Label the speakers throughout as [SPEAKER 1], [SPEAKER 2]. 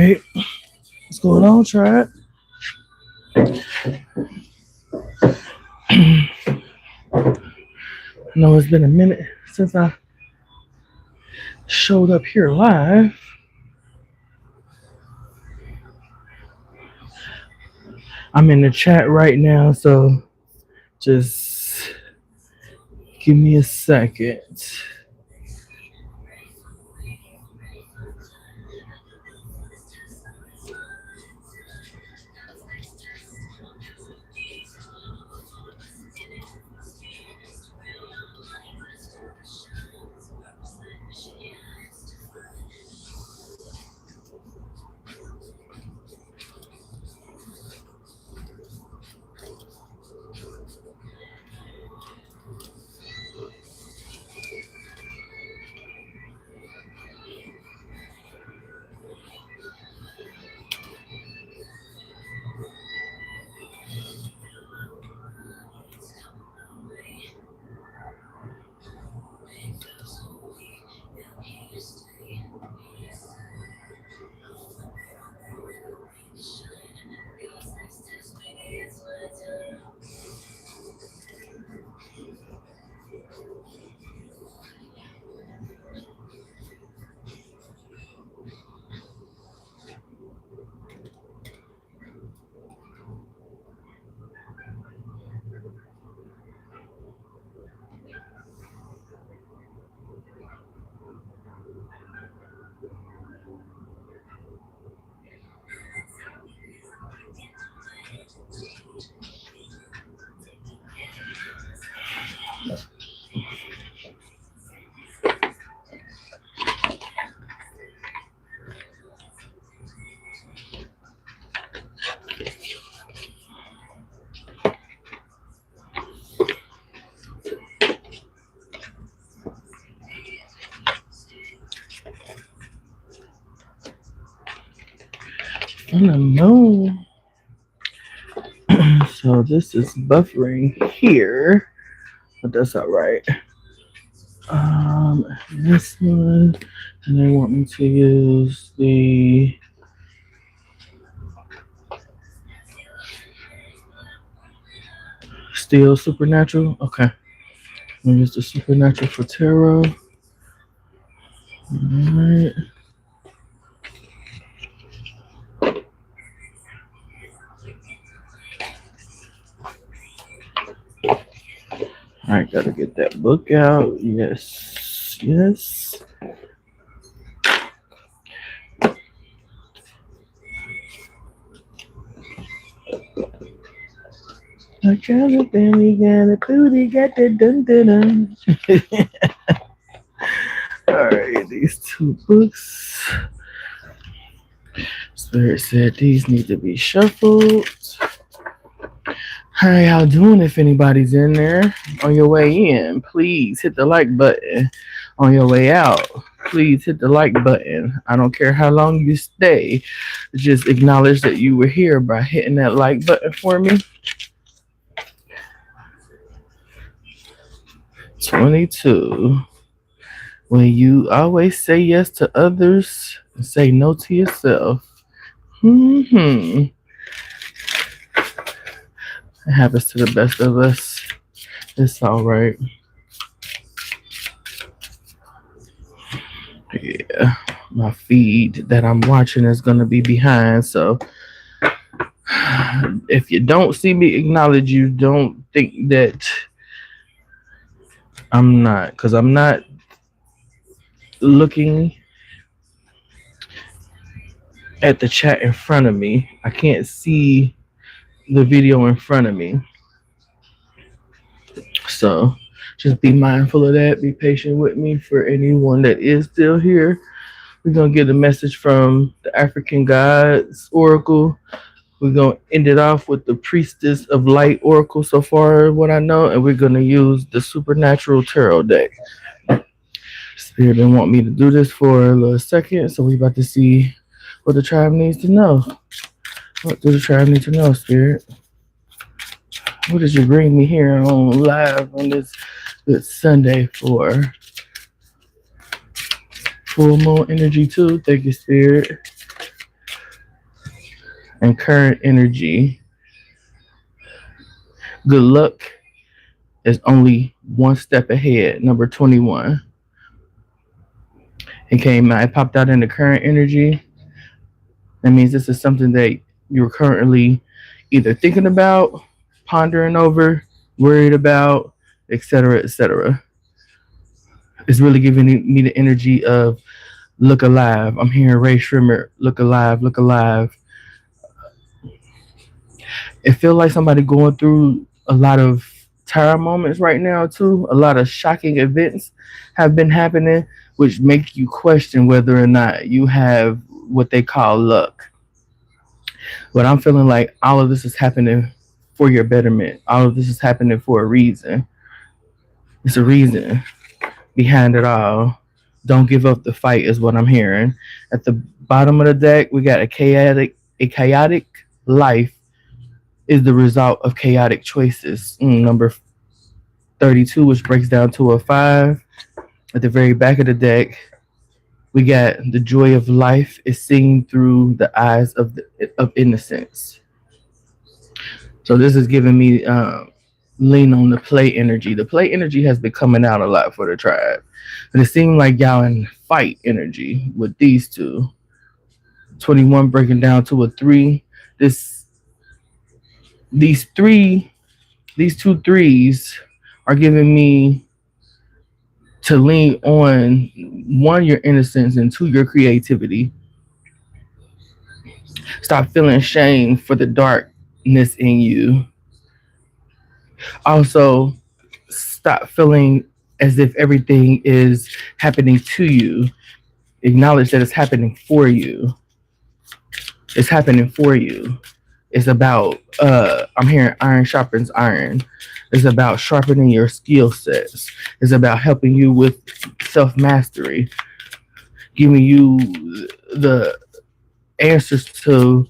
[SPEAKER 1] right. What's going on, Trap? I know it's been a minute since I showed up here live. I'm in the chat right now, so just give me a second. I don't know. So this is buffering here, but that's all right. This one, and they want me to use the Steel Supernatural. Okay, I'm gonna use the Supernatural for Tarot. All right. All right, gotta get that book out. Yes, yes. I got a belly, got a booty, got the dun dun dun. All right, these two books. Spirit said these need to be shuffled. How y'all doing? If anybody's in there on your way in, please hit the like button. On your way out, please hit the like button. I don't care how long you stay. Just acknowledge that you were here by hitting that like button for me. 22. When you always say yes to others and say no to yourself. It happens to the best of us. It's all right. Yeah, my feed that I'm watching is going to be behind. So if you don't see me acknowledge you, don't think that I'm not, because I'm not looking at the chat in front of me. I can't see the video in front of me. So just be mindful of that. Be patient with me. For anyone that is still here, we're going to get a message from the African Gods Oracle. We're going to end it off with the Priestess of Light Oracle so far, what I know, and we're going to use the Supernatural Tarot deck. Spirit didn't want me to do this for a little second, so we're about to see what the tribe needs to know. What do the tribe need to know, Spirit? What did you bring me here on live on this good Sunday for? Full moon energy too. Thank you, Spirit. and current energy. Good luck is only one step ahead. Number 21. It came out, it popped out in the current energy. That means this is something that you're currently either thinking about, pondering over, worried about, etc., etc. It's really giving me the energy of look alive. I'm hearing Ray Shrimmer, look alive, look alive. It feels like somebody going through a lot of terror moments right now too. A lot of shocking events have been happening, which make you question whether or not you have what they call luck. But I'm feeling like all of this is happening for your betterment. All of this is happening for a reason. It's a reason behind it all. Don't give up the fight is what I'm hearing. At the bottom of the deck, we got a chaotic life is the result of chaotic choices. Number 32, which breaks down to a 5. At the very back of the deck, we got the joy of life is seen through the eyes of innocence. So this is giving me lean on the play energy. The play energy has been coming out a lot for the tribe, and it seemed like y'all in fight energy with these two. 21 breaking down to a 3. This these three these two threes are giving me to lean on one your innocence and two your creativity. Stop feeling shame for the darkness in you. Also, stop feeling as if everything is happening to you. Acknowledge that it's happening for you. It's happening for you. It's about I'm hearing iron sharpens iron. It's about sharpening your skill sets. It's about helping you with self mastery, giving you the answers to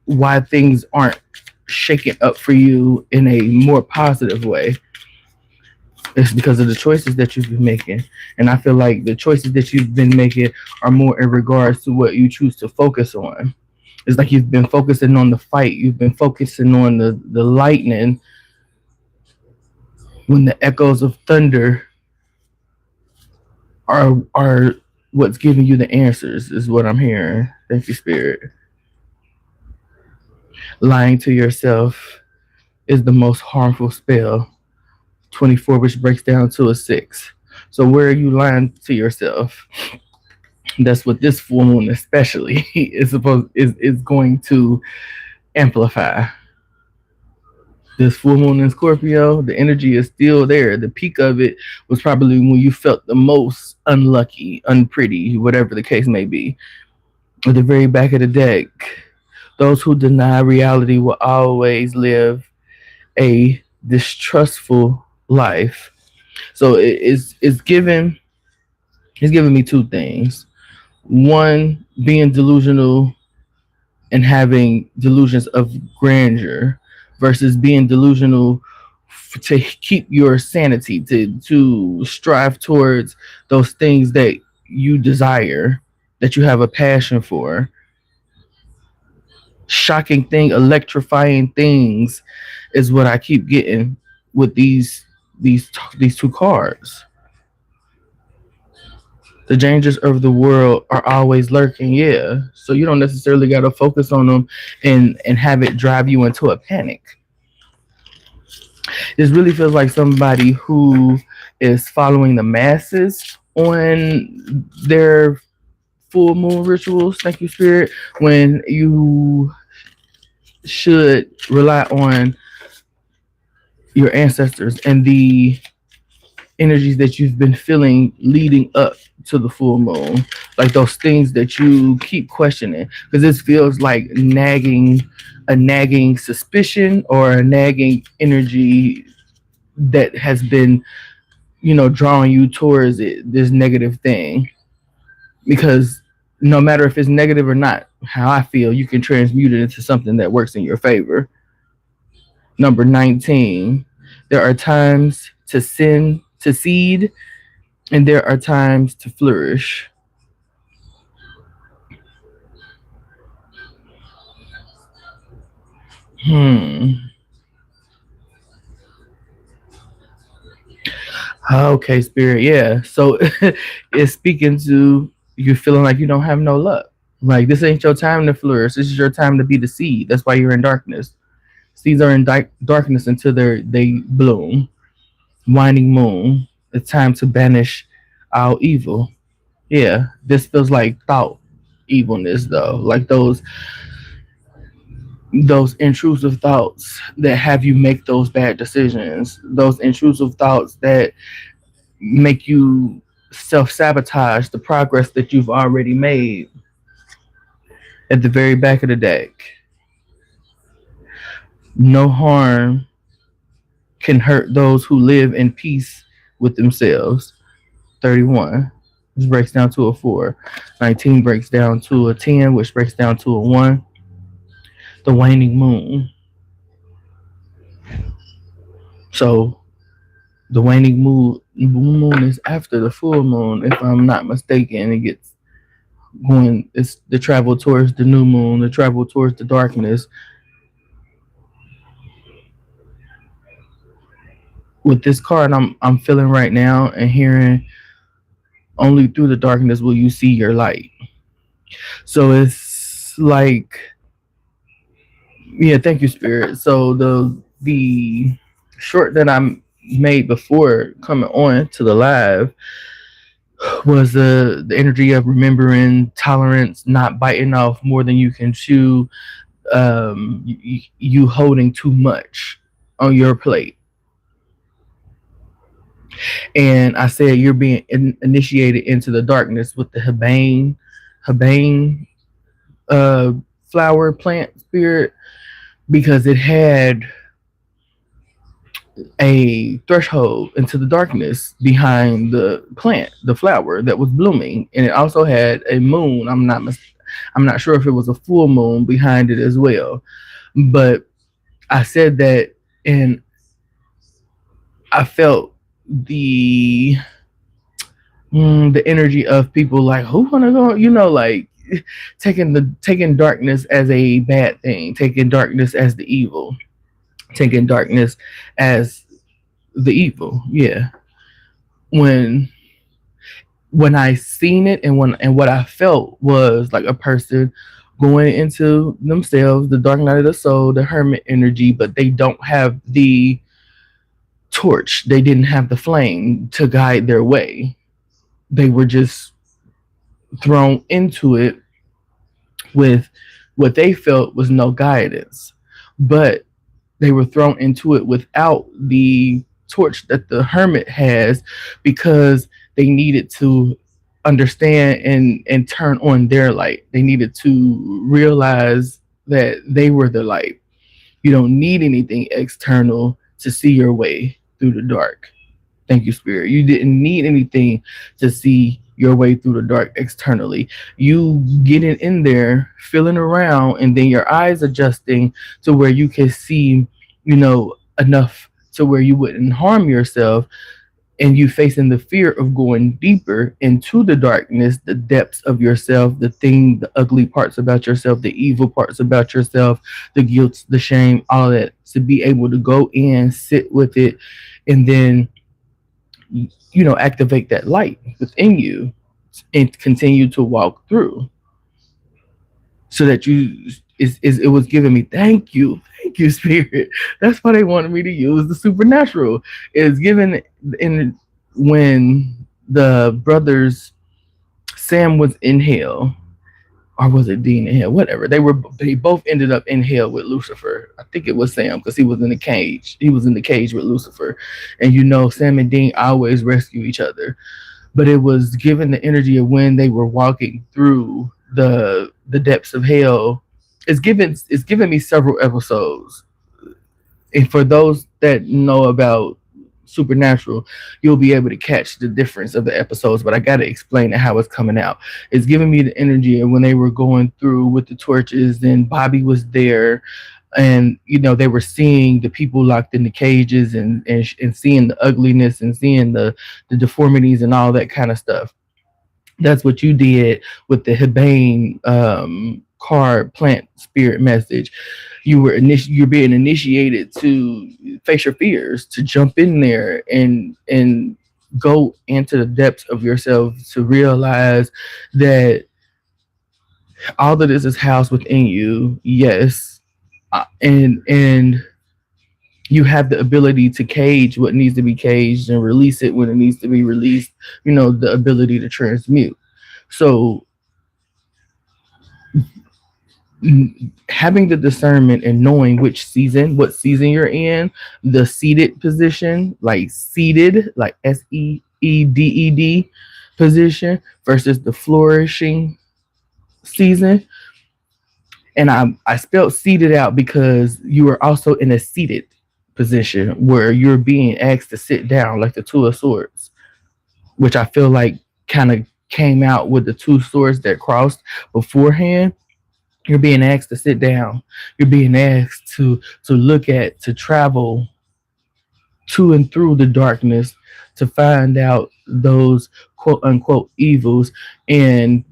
[SPEAKER 1] why things aren't shaking up for you in a more positive way. It's because of the choices that you've been making. And I feel like the choices that you've been making are more in regards to what you choose to focus on. It's like you've been focusing on the fight, you've been focusing on the lightning when the echoes of thunder are what's giving you the answers, is what I'm hearing. Thank you, Spirit. Lying to yourself is the most harmful spell. 24, which breaks down to a 6. So where are you lying to yourself? That's what this full moon especially is going to amplify. This full moon in Scorpio, the energy is still there. The peak of it was probably when you felt the most unlucky, unpretty, whatever the case may be. At the very back of the deck, those who deny reality will always live a distrustful life. So it's giving me two things. One, being delusional and having delusions of grandeur versus being delusional to keep your sanity, to strive towards those things that you desire, that you have a passion for. Shocking thing, electrifying things is what I keep getting with these two cards. The dangers of the world are always lurking, yeah. So you don't necessarily got to focus on them and have it drive you into a panic. This really feels like somebody who is following the masses on their full moon rituals. Thank you, Spirit. When you should rely on your ancestors and the energies that you've been feeling leading up to the full moon, like those things that you keep questioning, because this feels like a nagging suspicion or a nagging energy that has been, drawing you towards this negative thing. Because no matter if it's negative or not, how I feel, you can transmute it into something that works in your favor. Number 19, there are times to sin, to seed, and there are times to flourish. Hmm. Okay, spirit. Yeah. So it's speaking to you feeling like you don't have no luck. Like this ain't your time to flourish. This is your time to be the seed. That's why you're in darkness. Seeds are in darkness until they bloom. Waning moon. It's time to banish our evil. Yeah. This feels like thought evilness though. Like those intrusive thoughts that have you make those bad decisions. Those intrusive thoughts that make you self sabotage the progress that you've already made at the very back of the deck. No harm can hurt those who live in peace with themselves. 31. This breaks down to a 4. 19 breaks down to a 10, which breaks down to a 1. The waning moon. So the waning moon is after the full moon, if I'm not mistaken. It gets going, it's the travel towards the new moon, the travel towards the darkness. With this card I'm feeling right now and hearing, only through the darkness will you see your light. So it's like, yeah, thank you, spirit. So the short that I made before coming on to the live was the energy of remembering tolerance, not biting off more than you can chew, you holding too much on your plate. And I said you're being initiated into the darkness with the Habane uh, flower plant spirit, because it had a threshold into the darkness behind the plant, the flower that was blooming, and it also had a moon. I'm not sure if it was a full moon behind it as well, but I said that, and I felt the the energy of people like, who wanna go, like taking darkness as a bad thing, taking darkness as the evil, taking darkness as the evil. Yeah. When I seen it, and what I felt was like a person going into themselves, the dark night of the soul, the hermit energy, but they don't have the torch. They didn't have the flame to guide their way. They were just thrown into it with what they felt was no guidance. But they were thrown into it without the torch that the hermit has, because they needed to understand and turn on their light. They needed to realize that they were the light. You don't need anything external to see your way through the dark. Thank you, Spirit. You didn't need anything to see your way through the dark externally. You getting in there, feeling around, and then your eyes adjusting to where you can see, enough to where you wouldn't harm yourself, and you facing the fear of going deeper into the darkness, the depths of yourself, the ugly parts about yourself, the evil parts about yourself, the guilt, the shame, all that, to be able to go in, sit with it, and then activate that light within you and continue to walk through, so that it was giving me, thank you, spirit. That's why they wanted me to use the supernatural. Is given in when the brothers Sam was in hell, or was it Dean in hell? Whatever. They both ended up in hell with Lucifer. I think it was Sam, because he was in the cage. He was in the cage with Lucifer. And Sam and Dean always rescue each other. But it was given the energy of when they were walking through the depths of hell. It's given me several episodes. And for those that know about supernatural, you'll be able to catch the difference of the episodes, but I got to explain it how it's coming out. It's giving me the energy of when they were going through with the torches, and Bobby was there, and they were seeing the people locked in the cages, and seeing the ugliness, and seeing the deformities and all that kind of stuff. That's what you did with the Hebane card plant spirit message. You're being initiated to face your fears, to jump in there and go into the depths of yourself, to realize that all of this is housed within you. Yes, and you have the ability to cage what needs to be caged and release it when it needs to be released. The ability to transmute. So having the discernment and knowing what season you're in, the seated position, like seated, like seeded position versus the flourishing season. And I spelled seated out because you are also in a seated position where you're being asked to sit down, like the Two of Swords, which I feel like kind of came out with the two swords that crossed beforehand. You're being asked to sit down. You're being asked to look at, to travel to and through the darkness to find out those quote unquote evils and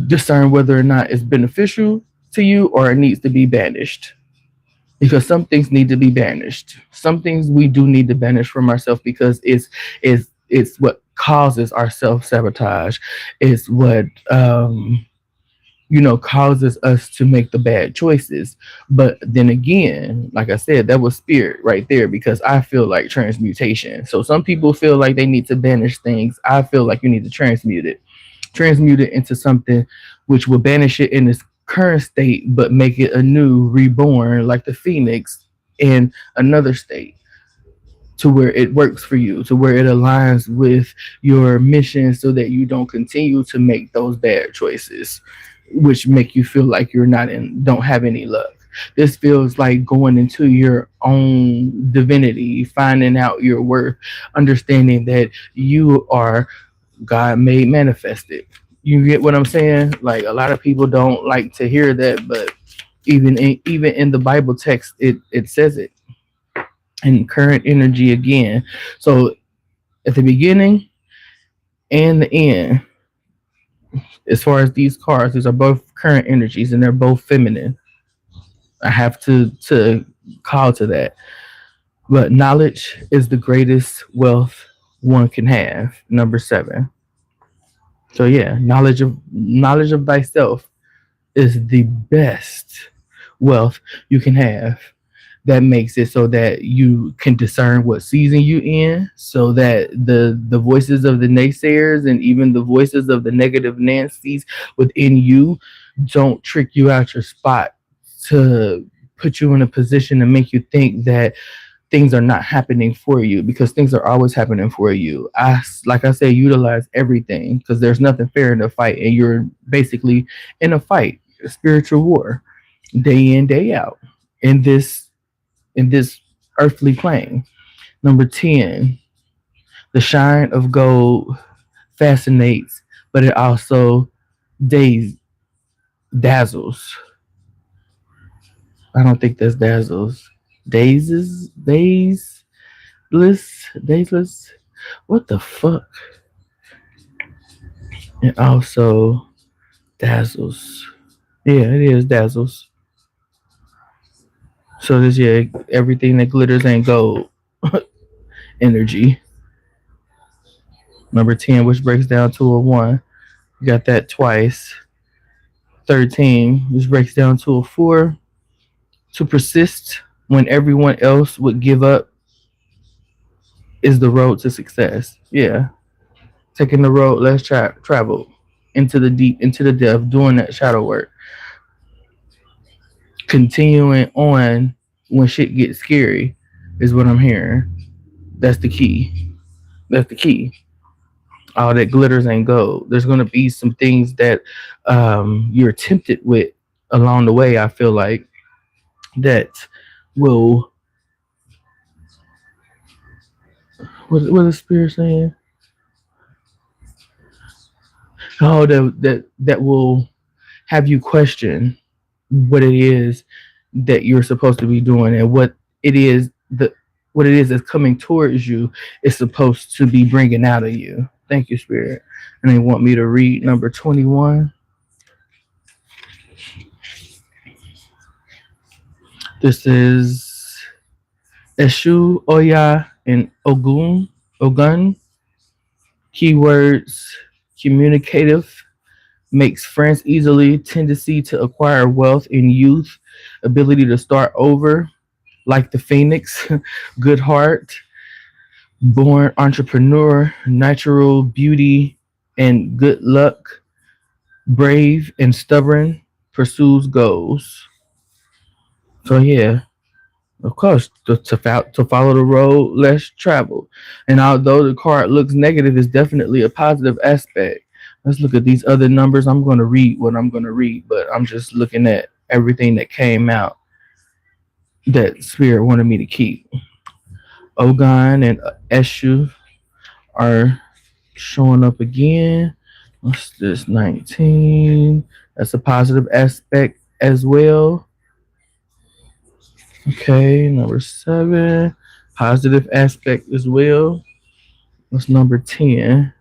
[SPEAKER 1] discern whether or not it's beneficial to you or it needs to be banished. Because some things need to be banished. Some things we do need to banish from ourselves because it's what causes our self sabotage. It's what causes us to make the bad choices. But then again, like I said, that was spirit right there because I feel like transmutation. So some people feel like they need to banish things. I feel like you need to transmute it into something which will banish it in its current state, but make it anew, reborn like the phoenix in another state to where it works for you, to where it aligns with your mission so that you don't continue to make those bad choices, which make you feel like don't have any luck. This feels like going into your own divinity, finding out your worth, understanding that you are God made manifested. You get what I'm saying? Like a lot of people don't like to hear that, but even in the Bible text, it says it in current energy again. So at the beginning and the end, as far as these cards, these are both current energies and they're both feminine. I have to call to that. But knowledge is the greatest wealth one can have. Number 7. So yeah, knowledge of thyself is the best wealth you can have. That makes it so that you can discern what season you in, so that the voices of the naysayers and even the voices of the negative Nancy's within you don't trick you out your spot to put you in a position to make you think that things are not happening for you, because things are always happening for you. Like I said, utilize everything because there's nothing fair in a fight, and you're basically in a fight, a spiritual war, day in, day out, in this earthly plane. Number 10, the shine of gold fascinates, but it also days dazzles. I don't think that's dazzles. Dazless. What the fuck? It also dazzles. Yeah, it is dazzles. So this, yeah, everything that glitters ain't gold energy. Number 10, which breaks down to a 1. You got that twice. 13, which breaks down to a 4. To persist when everyone else would give up is the road to success. Yeah. Taking the road less traveled into the deep, into the depth, doing that shadow work. Continuing on when shit gets scary is what I'm hearing. That's the key. That's the key. All that glitters ain't gold. There's gonna be some things that you're tempted with along the way. I feel like that will. What is spirit saying? Oh, that will have you question what it is that you're supposed to be doing, and what it is that's coming towards you is supposed to be bringing out of you. Thank you, spirit. And they want me to read number 21. This is Eshu, Oya, and Ogun. Keywords: communicative, makes friends easily, tendency to acquire wealth in youth, ability to start over, like the phoenix, good heart, born entrepreneur, natural beauty, and good luck, brave and stubborn, pursues goals. So yeah, of course, to follow the road less traveled. And although the card looks negative, it's definitely a positive aspect. Let's look at these other numbers. I'm going to read what I'm going to read, but I'm just looking at everything that came out that Spirit wanted me to keep. Ogon and Eshu are showing up again. What's this? 19. That's a positive aspect as well. Okay, number 7. Positive aspect as well. What's number 10?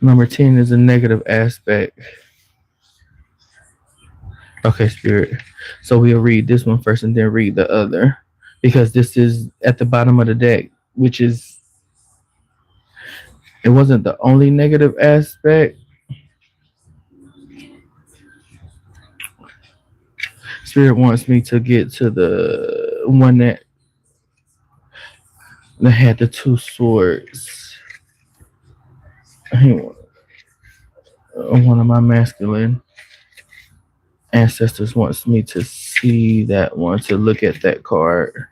[SPEAKER 1] Number 10 is a negative aspect. Okay, Spirit. So we'll read this one first and then read the other. Because this is at the bottom of the deck, which is, it wasn't the only negative aspect. Spirit wants me to get to the one that had the two swords. One of my masculine ancestors wants me to see that one, to look at that card.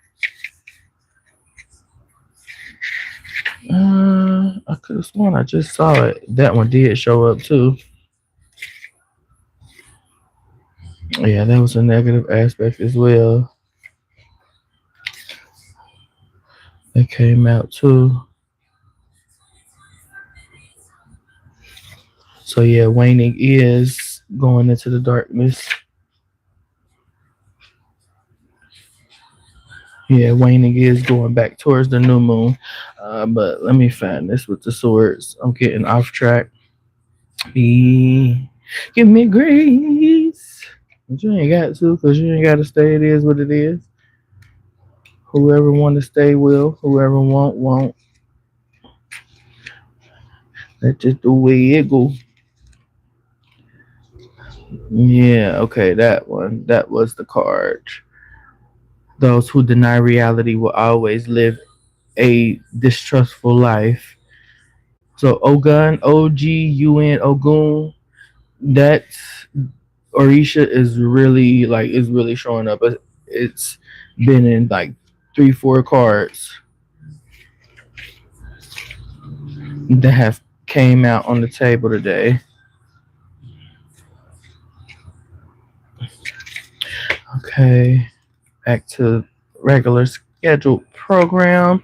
[SPEAKER 1] I could have sworn I just saw it. That one did show up too. Yeah, that was a negative aspect as well. That came out too. So yeah, waning is going into the darkness. Yeah, waning is going back towards the new moon. But let me find this with the swords. I'm getting off track. Be Give me grace. But you ain't got to, because you ain't got to stay. It is what it is. Whoever want to stay will. Whoever won't. That's just the way it go. Yeah, okay, that one. That was the card. Those who deny reality will always live a distrustful life. So Ogun, Ogun, Ogun, that's Orisha is really showing up. It's been in like 3, 4 cards that have came out on the table today. Okay, back to regular scheduled program.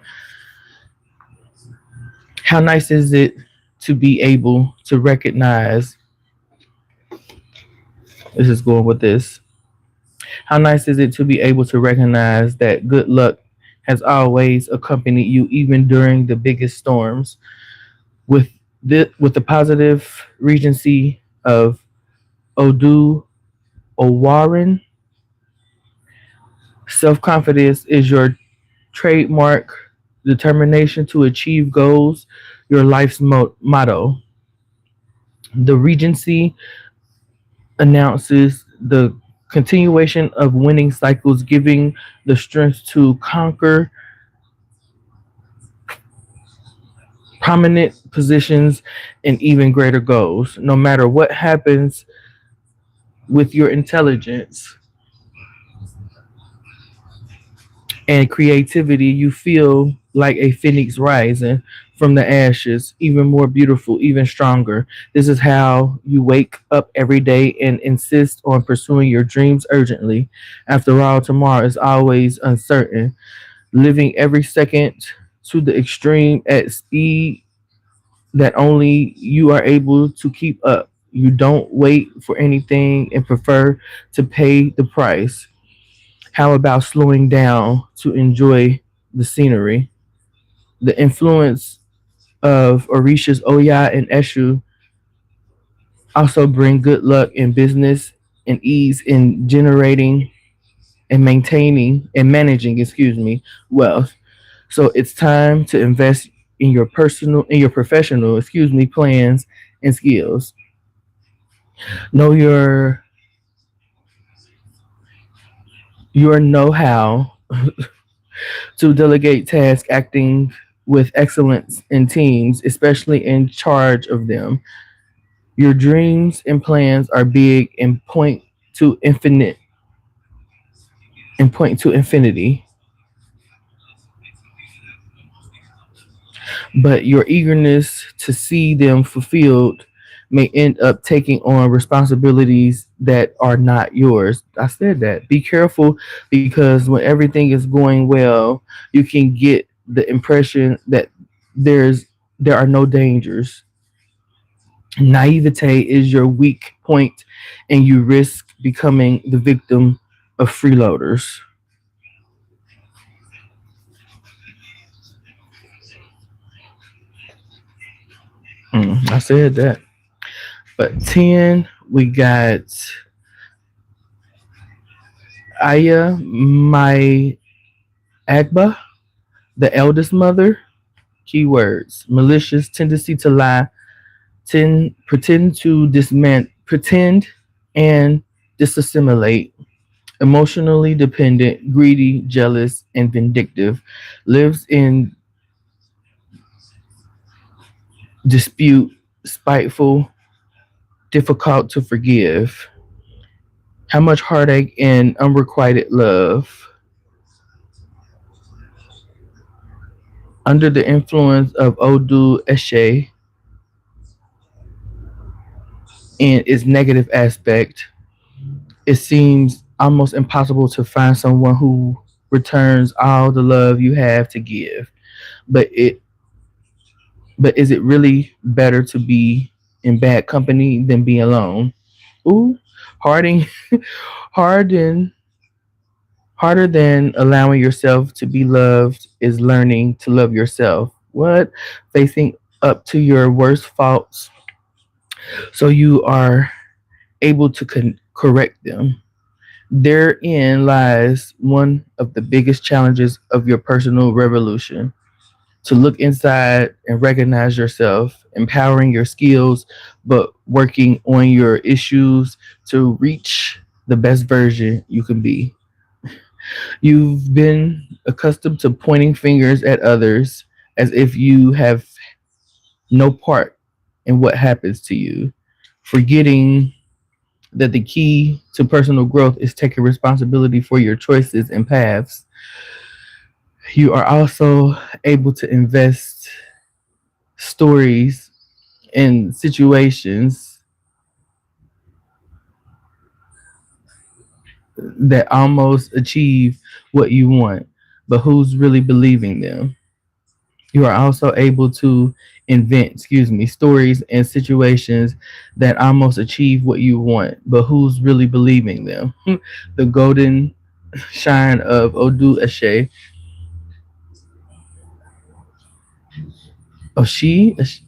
[SPEAKER 1] How nice is it to be able to recognize? This is going with this. How nice is it to be able to recognize that good luck has always accompanied you, even during the biggest storms? With the positive regency of Odu Owarin, self confidence is your trademark, determination to achieve goals, your life's motto. The Regency announces the continuation of winning cycles, giving the strength to conquer prominent positions and even greater goals. No matter what happens with your intelligence and creativity, you feel like a phoenix rising from the ashes, even more beautiful, even stronger. This is how you wake up every day and insist on pursuing your dreams urgently. After all, tomorrow is always uncertain. Living every second to the extreme at speed that only you are able to keep up. You don't wait for anything and prefer to pay the price. How about slowing down to enjoy the scenery? The influence of Orishas Oya and Eshu also bring good luck in business and ease in generating and maintaining and managing, wealth. So it's time to invest in your professional, plans and skills. Know your know-how to delegate tasks, acting with excellence in teams, especially in charge of them. Your dreams and plans are big to infinite and point to infinity, but your eagerness to see them fulfilled may end up taking on responsibilities that are not yours. I said that. Be careful because when everything is going well, you can get the impression that there's there are no dangers. Naivete is your weak point and you risk becoming the victim of freeloaders. I said that. But 10, we got Aya my Agba, the eldest mother. Keywords: malicious tendency to lie, pretend and disassimilate. Emotionally dependent, greedy, jealous, and vindictive. Lives in dispute, spiteful, difficult to forgive. How much heartache and unrequited love. Under the influence of Odu Eshe and its negative aspect, it seems almost impossible to find someone who returns all the love you have to give. But it but is it really better to be in bad company than be alone? Ooh, harding harden harder than allowing yourself to be loved is learning to love yourself. What? Facing up to your worst faults so you are able to correct them. Therein lies one of the biggest challenges of your personal revolution: to look inside and recognize yourself, empowering your skills, but working on your issues to reach the best version you can be. You've been accustomed to pointing fingers at others as if you have no part in what happens to you, forgetting that the key to personal growth is taking responsibility for your choices and paths. You are also able to invest stories and situations that almost achieve what you want, but who's really believing them? You are also able to stories and situations that almost achieve what you want, but who's really believing them? The golden shine of Odu Eshe. Oshi,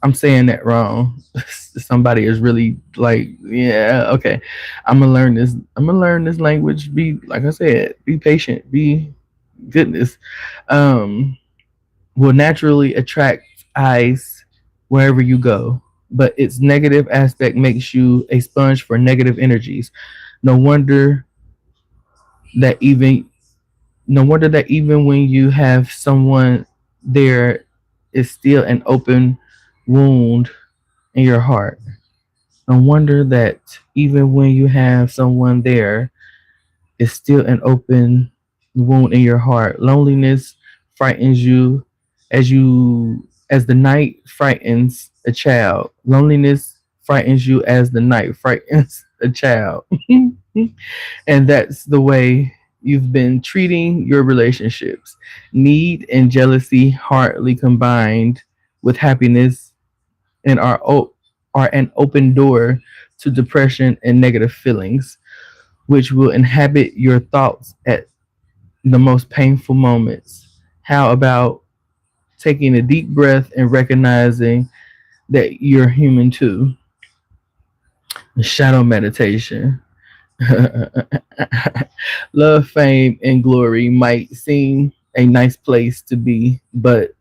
[SPEAKER 1] I'm saying that wrong. Somebody is really like, yeah, okay. I'm gonna learn this. I'm gonna learn this language. Be like I said, be patient. Be goodness. Um, will naturally attract eyes wherever you go, but its negative aspect makes you a sponge for negative energies. No wonder that even no wonder that even when you have someone there is still an open wound in your heart. No wonder that even when you have someone there, is still an open wound in your heart. Loneliness frightens as the night frightens a child. Loneliness frightens you as the night frightens a child. And that's the way you've been treating your relationships. Need and jealousy hardly combined with happiness and are an open door to depression and negative feelings, which will inhabit your thoughts at the most painful moments. How about taking a deep breath and recognizing that you're human too. Shadow meditation. Love, fame, and glory might seem a nice place to be, but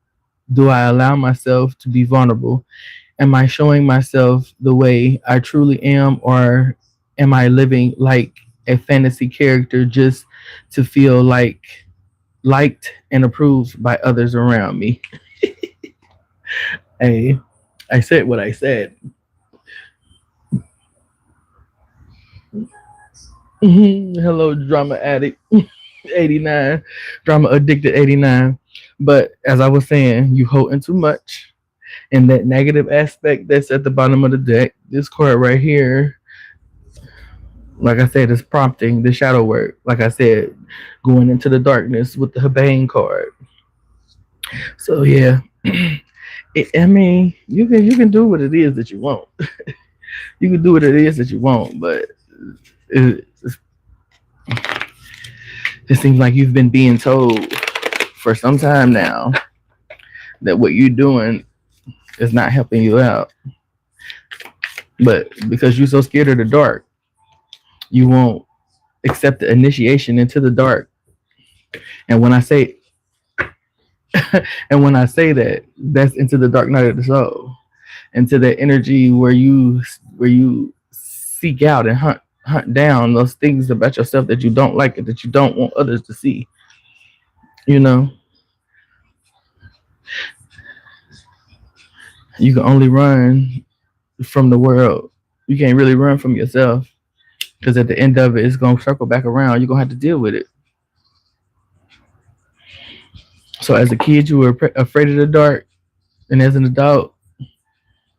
[SPEAKER 1] do I allow myself to be vulnerable? Am I showing myself the way I truly am, or am I living like a fantasy character just to feel liked and approved by others around me? Hey, I said what I said. Hello, drama addict 89, drama addicted 89. But as I was saying, you holding too much. And that negative aspect that's at the bottom of the deck, this card right here, like I said, is prompting the shadow work. Like I said, going into the darkness with the Habane card. So yeah, I mean, you can do what it is that you want. You can do what it is that you want, but it, it seems like you've been being told for some time now that what you're doing is not helping you out. But because you're so scared of the dark, you won't accept the initiation into the dark. And when I say and when I say that, that's into the dark night of the soul, into the energy where you seek out and hunt down those things about yourself that you don't like and that you don't want others to see. You know, you can only run from the world. You can't really run from yourself because at the end of it, it's gonna circle back around. You're gonna have to deal with it. So as a kid, you were afraid of the dark, and as an adult,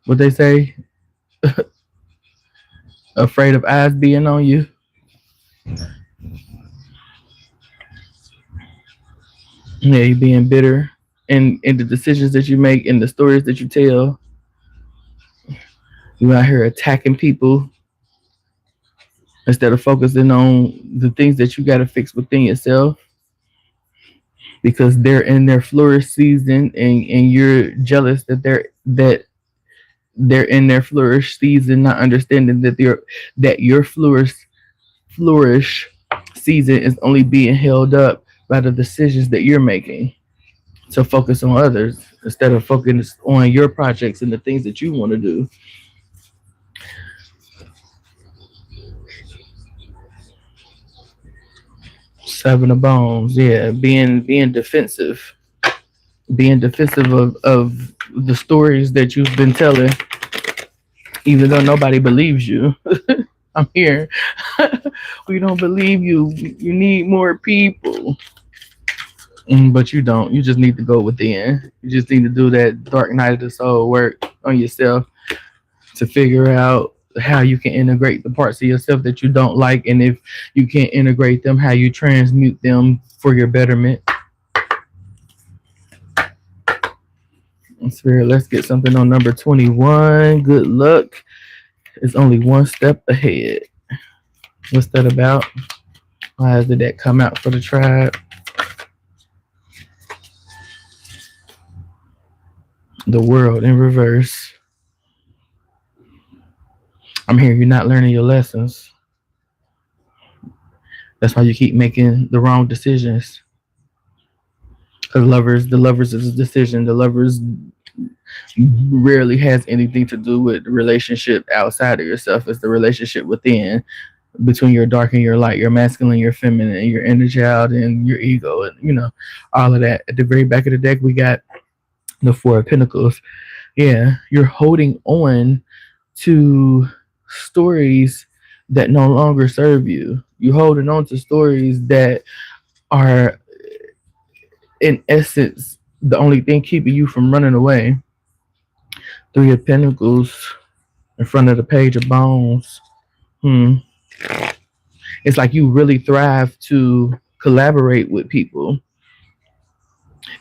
[SPEAKER 1] what they say, afraid of eyes being on you. Yeah, you being bitter, and in the decisions that you make and the stories that you tell. You out here attacking people instead of focusing on the things that you got to fix within yourself because they're in their flourish season, and you're jealous that they're in their flourish season, not understanding that your flourish season is only being held up by the decisions that you're making. So focus on others instead of focus on your projects and the things that you want to do. Seven of Bones, yeah, being defensive of the stories that you've been telling, even though nobody believes you. I'm here. We don't believe you. You need more people. But you don't. You just need to go within. You just need to do that dark night of the soul work on yourself to figure out how you can integrate the parts of yourself that you don't like, and if you can't integrate them, how you transmute them for your betterment. Spirit, let's get something on number 21. Good luck is only one step ahead. What's that about? Why did that come out for the tribe? The world in reverse. I'm here. You're not learning your lessons. That's why you keep making the wrong decisions. Because the lovers is a decision. The lovers rarely has anything to do with the relationship outside of yourself. It's the relationship within, between your dark and your light, your masculine, your feminine, your inner child, and your ego, and all of that. At the very back of the deck, we got the Four of Pentacles. Yeah, you're holding on to stories that no longer serve you. You're holding on to stories that are, in essence, the only thing keeping you from running away. Three of Pentacles in front of the Page of Bones. It's like you really thrive to collaborate with people,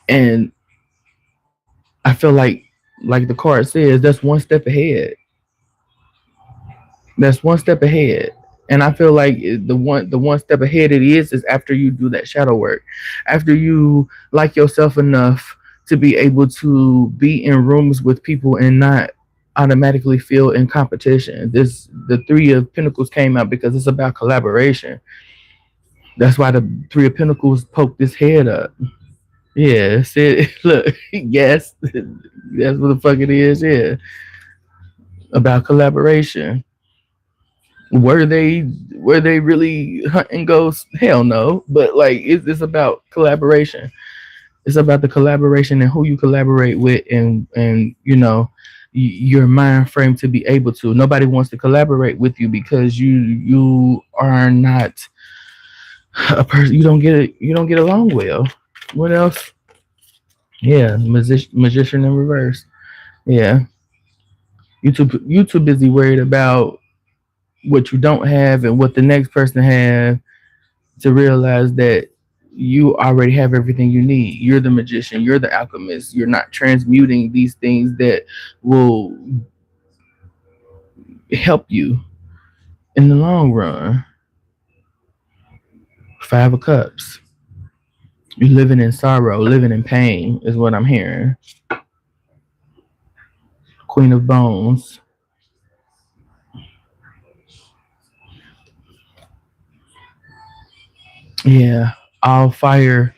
[SPEAKER 1] and I feel like the card says, that's one step ahead. That's one step ahead. And I feel like the one step ahead it is after you do that shadow work, after you like yourself enough to be able to be in rooms with people and not automatically feel in competition. This the Three of Pentacles came out because it's about collaboration. That's why the Three of Pentacles poked his head up. Yeah, said, look, yes, that's what the fuck it is. Yeah, about collaboration. Were they really hunting ghosts? Hell no. But like, it's about collaboration. It's about the collaboration and who you collaborate with, and your mind frame to be able to. Nobody wants to collaborate with you because you are not a person. You don't get along well. What else? Yeah, magician in reverse. Yeah, you too busy worried about what you don't have and what the next person have to realize that you already have everything you need. You're the magician, you're the alchemist. You're not transmuting these things that will help you in the long run. Five of Cups. You're living in sorrow, living in pain, is what I'm hearing. Queen of Bones. Yeah, all fire,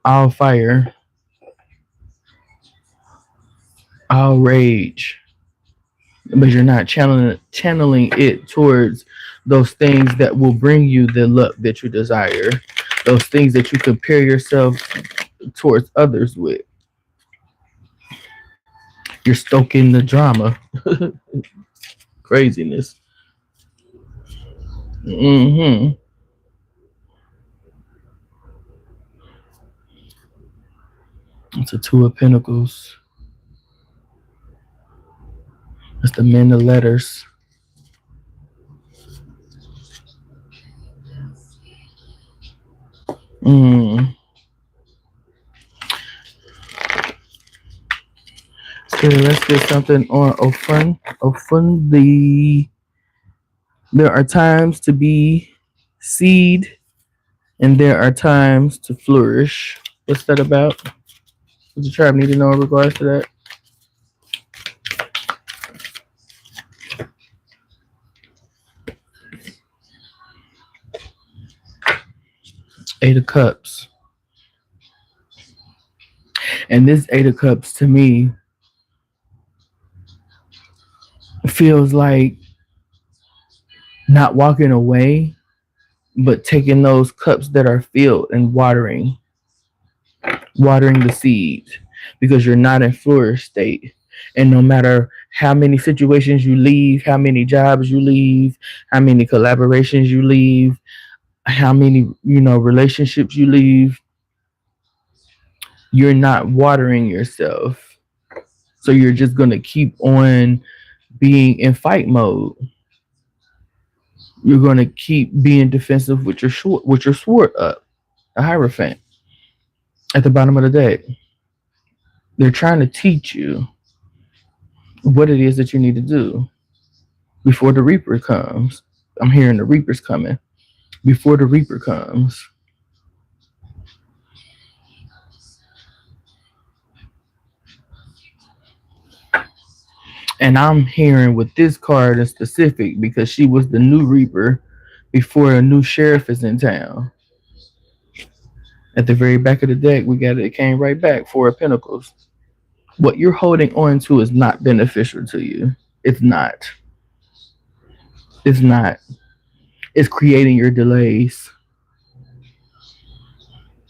[SPEAKER 1] all fire, all rage, but you're not channeling it towards those things that will bring you the luck that you desire, those things that you compare yourself towards others with. You're stoking the drama. Craziness. Mm-hmm. It's a Two of Pentacles. It's the Men of Letters. Mm. So let's get something on Ofun. Ofun, there are times to be seed and there are times to flourish. What's that about? What the tribe need to know in regards to that? Eight of Cups. And this Eight of Cups to me feels like not walking away, but taking those cups that are filled and watering the seeds because you're not in flourish state. And no matter how many situations you leave, how many jobs you leave, how many collaborations you leave, how many relationships you leave, you're not watering yourself. So you're just going to keep on being in fight mode. You're going to keep being defensive with your sword up, a hierophant at the bottom of the deck. They're trying to teach you what it is that you need to do before the Reaper comes. I'm hearing the Reaper's coming. Before the Reaper comes. And I'm hearing with this card in specific because she was the new Reaper before a new sheriff is in town. At the very back of the deck, we got it came right back. Four of Pentacles. What you're holding on to is not beneficial to you. It's not. It's not. It's creating your delays.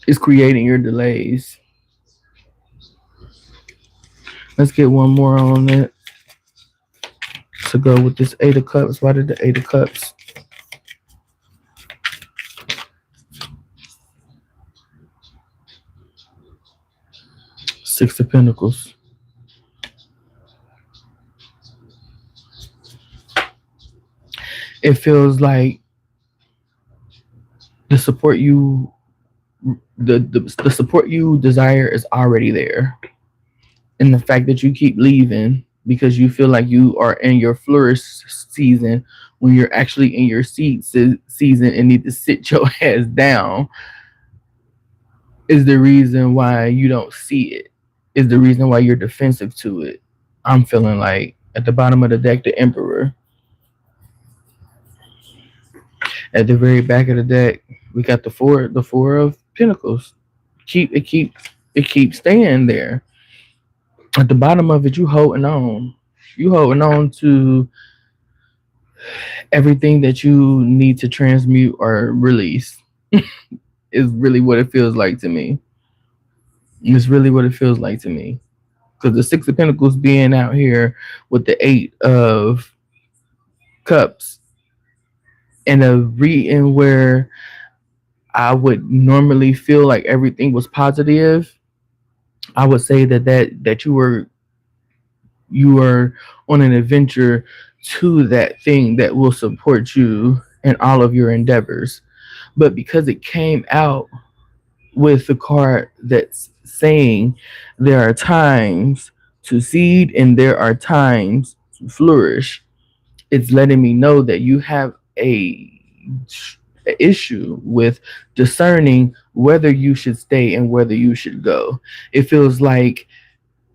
[SPEAKER 1] It's creating your delays. Let's get one more on it to go with this Eight of Cups. Why did the Eight of Cups? Six of Pentacles. It feels like the support you the support you desire is already there. And the fact that you keep leaving because you feel like you are in your flourish season when you're actually in your seed season and need to sit your ass down is the reason why you don't see it, is the reason why you're defensive to it. I'm feeling like at the bottom of the deck, the Emperor. At the very back of the deck, we got the four of Pentacles. It keeps staying there. At the bottom of it, you holding on. You holding on to everything that you need to transmute or release. Is really what it feels like to me. It's really what it feels like to me. Because the Six of Pentacles being out here with the Eight of Cups and a reading where I would normally feel like everything was positive, I would say that you were on an adventure to that thing that will support you in all of your endeavors. But because it came out with the card that's saying there are times to seed and there are times to flourish, it's letting me know that you have a issue with discerning whether you should stay and whether you should go. It feels like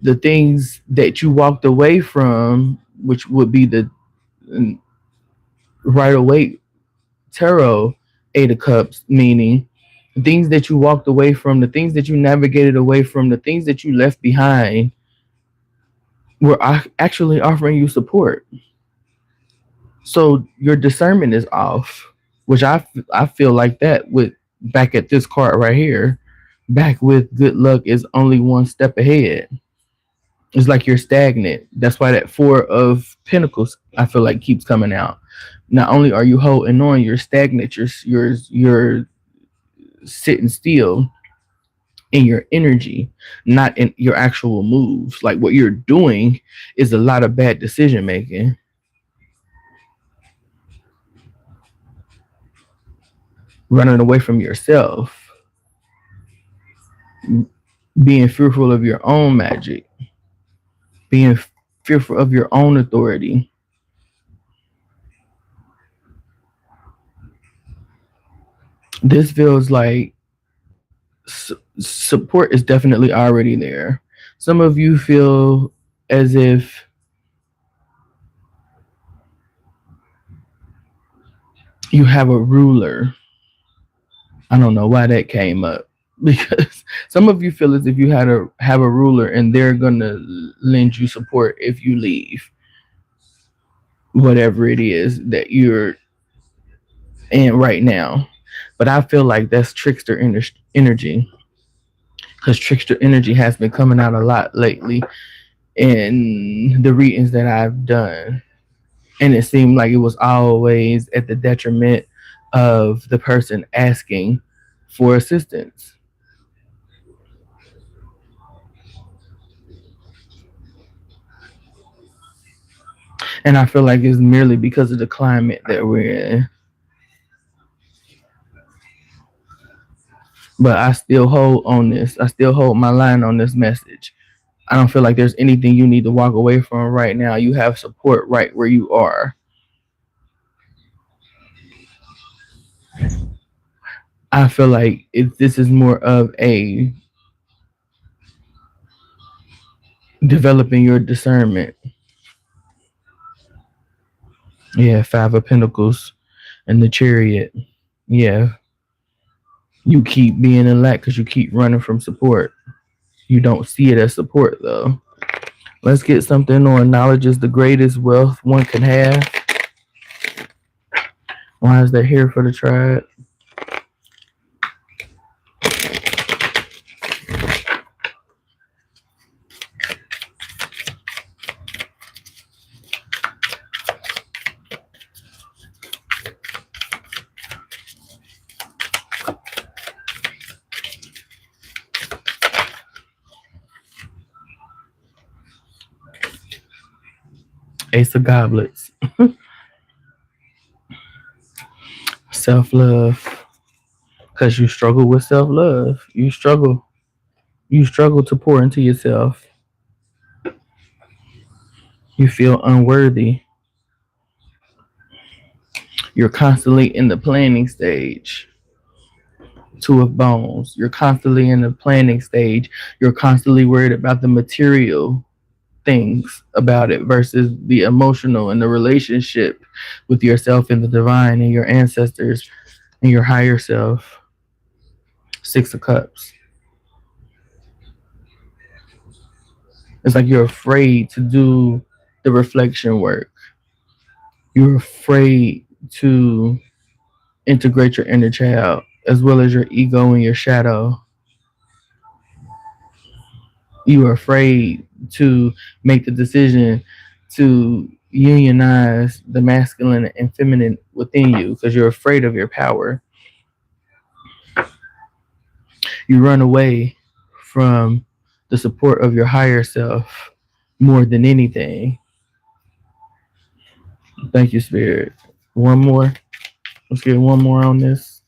[SPEAKER 1] the things that you walked away from, which would be the right away tarot Eight of Cups, meaning the things that you walked away from, the things that you navigated away from, the things that you left behind were actually offering you support. So your discernment is off, which I feel like that with back at this card right here, back with good luck is only one step ahead. It's like you're stagnant. That's why that Four of Pentacles I feel like keeps coming out. Not only are you holding on, you're stagnant. You're sitting still in your energy, not in your actual moves. Like what you're doing is a lot of bad decision making, running away from yourself, being fearful of your own magic, being fearful of your own authority. This feels like support is definitely already there. Some of you feel as if you have a ruler. I don't know why that came up because some of you feel as if you had to have a ruler and they're gonna lend you support if you leave whatever it is that you're in right now. But I feel like that's trickster energy because trickster energy has been coming out a lot lately in the readings that I've done. And it seemed like it was always at the detriment of the person asking for assistance. And I feel like it's merely because of the climate that we're in. But I still hold on this. I still hold my line on this message. I don't feel like there's anything you need to walk away from right now. You have support right where you are. I feel like this is more of a developing your discernment. Yeah, Five of Pentacles and the Chariot. Yeah, you keep being in lack because you keep running from support. You don't see it as support though. Let's get something on knowledge is the greatest wealth one can have. Why is that here for the tribe? Ace of Goblets. Self love. Because you struggle with self love. You struggle. You struggle to pour into yourself. You feel unworthy. You're constantly in the planning stage. Two of bones. You're constantly in the planning stage. You're constantly worried about the material things about it versus the emotional and the relationship with yourself and the divine and your ancestors and your higher self. Six of Cups. It's like you're afraid to do the reflection work. You're afraid to integrate your inner child as well as your ego and your shadow. You are afraid to make the decision to unionize the masculine and feminine within you because you're afraid of your power. You run away from the support of your higher self more than anything. Thank you, Spirit. One more. Let's get one more on this.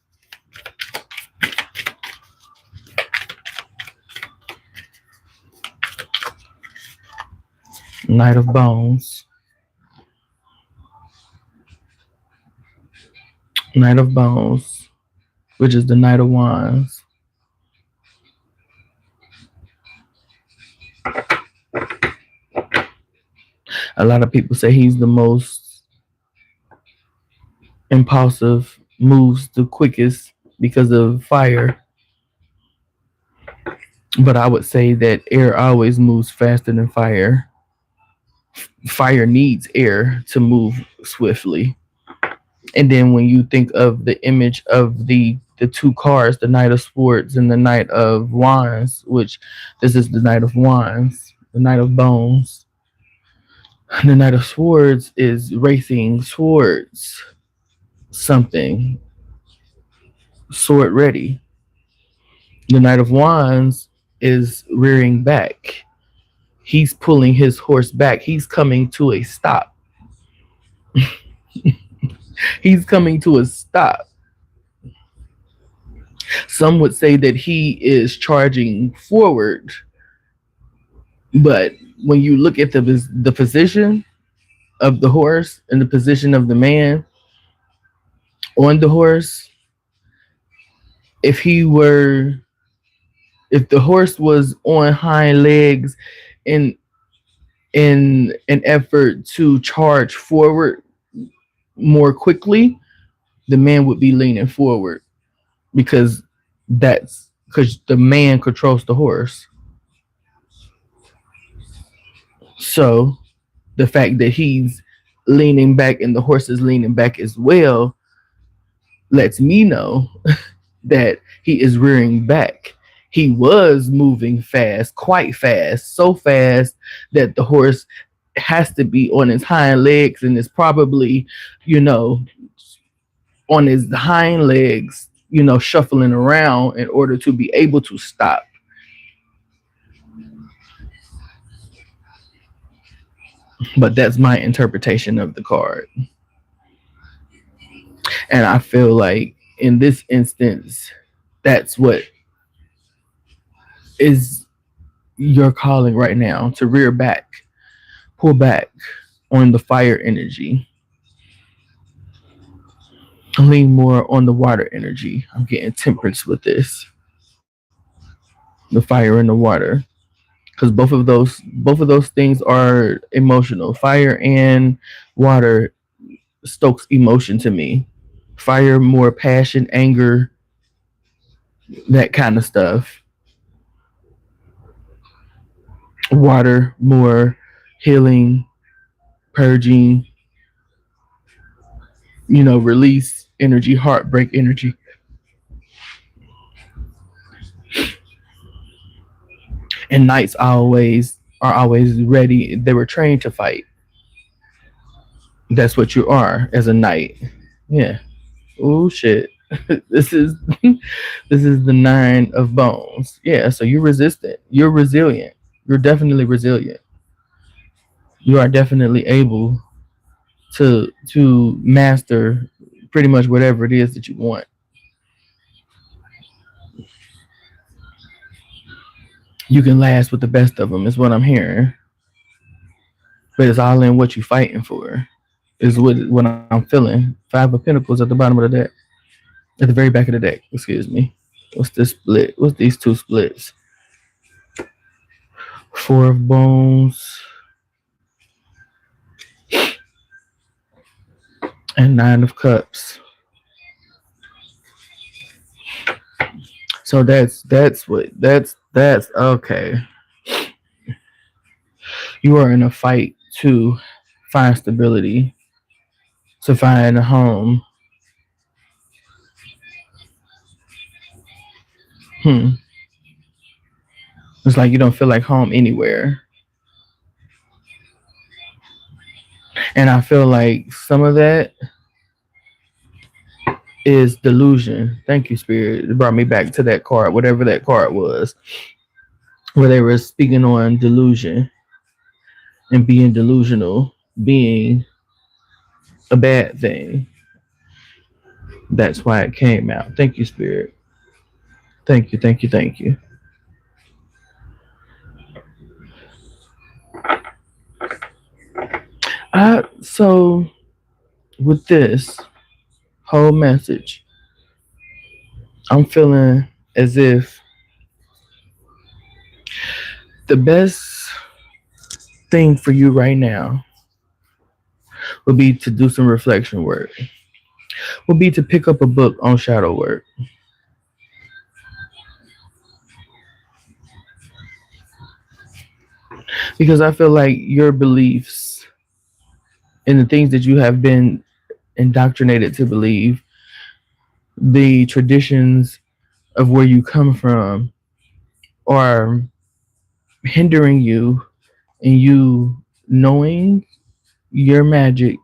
[SPEAKER 1] Knight of Bones. Knight of Bones, which is the Knight of Wands. A lot of people say he's the most impulsive, moves the quickest because of fire. But I would say that air always moves faster than fire. Fire needs air to move swiftly. And then when you think of the image of the two cards, the Knight of Swords and the Knight of Wands, which this is the Knight of Wands, the Knight of Bones. The Knight of Swords is racing towards something, sword ready. The Knight of Wands is rearing back. He's pulling his horse back. He's coming to a stop. He's coming to a stop. Some would say that he is charging forward, but when you look at the position of the horse and the position of the man on the horse, if he were, if the horse was on hind legs in an effort to charge forward more quickly, the man would be leaning forward because that's because the man controls the horse. So the fact that he's leaning back and the horse is leaning back as well lets me know that he is rearing back. He was moving fast, quite fast, so fast that the horse has to be on his hind legs and is probably, you know, on his hind legs, shuffling around in order to be able to stop. But that's my interpretation of the card. And I feel like in this instance, that's what is your calling right now, to rear back, pull back on the fire energy, lean more on the water energy. I'm getting temperance with this, the fire and the water, because both of those things are emotional. Fire and water stokes emotion to me. Fire more passion, anger, that kind of stuff. Water more healing, purging, release energy, heartbreak energy. And knights are always ready. They were trained to fight. That's what you are as a knight. Yeah. Oh shit. this is this is the Nine of Bones. Yeah, so you're resistant. You're resilient. You're definitely resilient. You are definitely able to master pretty much whatever it is that you want. You can last with the best of them, is what I'm hearing. But it's all in what you're fighting for. Is what I'm feeling. Five of Pentacles at the bottom of the deck, at the very back of the deck. Excuse me. What's this split? What's these two splits? Four of bones and nine of cups. So that's okay. You are in a fight to find stability, to find a home. Hmm. It's like you don't feel like home anywhere. And I feel like some of that is delusion. Thank you, Spirit. It brought me back to that card, whatever that card was, where they were speaking on delusion and being delusional, being a bad thing. That's why it came out. Thank you, Spirit. Thank you, thank you, thank you. So with this whole message, I'm feeling as if the best thing for you right now would be to do some reflection work, would be to pick up a book on shadow work. Because I feel like your beliefs and the things that you have been indoctrinated to believe, the traditions of where you come from, are hindering you in you knowing your magic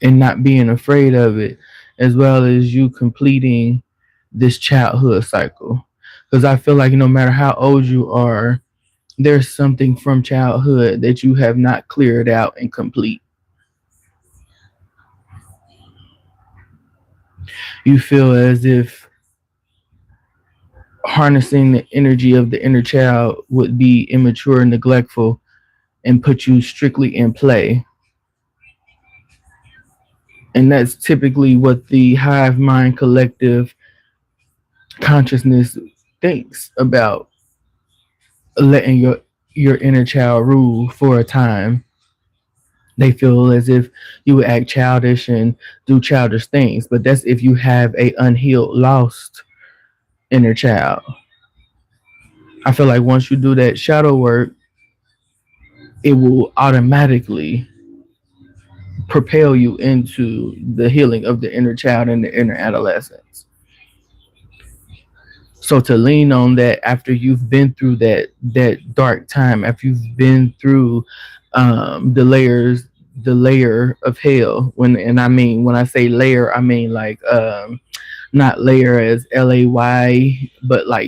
[SPEAKER 1] and not being afraid of it, as well as you completing this childhood cycle. Because I feel like no matter how old you are, there's something from childhood that you have not cleared out and complete. You feel as if harnessing the energy of the inner child would be immature and neglectful and put you strictly in play. And that's typically what the hive mind collective consciousness thinks about letting your inner child rule for a time. They feel as if you would act childish and do childish things, but that's if you have a unhealed, lost inner child. I feel like once you do that shadow work, it will automatically propel you into the healing of the inner child and the inner adolescence. So to lean on that after you've been through that dark time, after you've been through the layers, the layer of hell. And I mean when I say layer, I mean like not layer as LAY, but like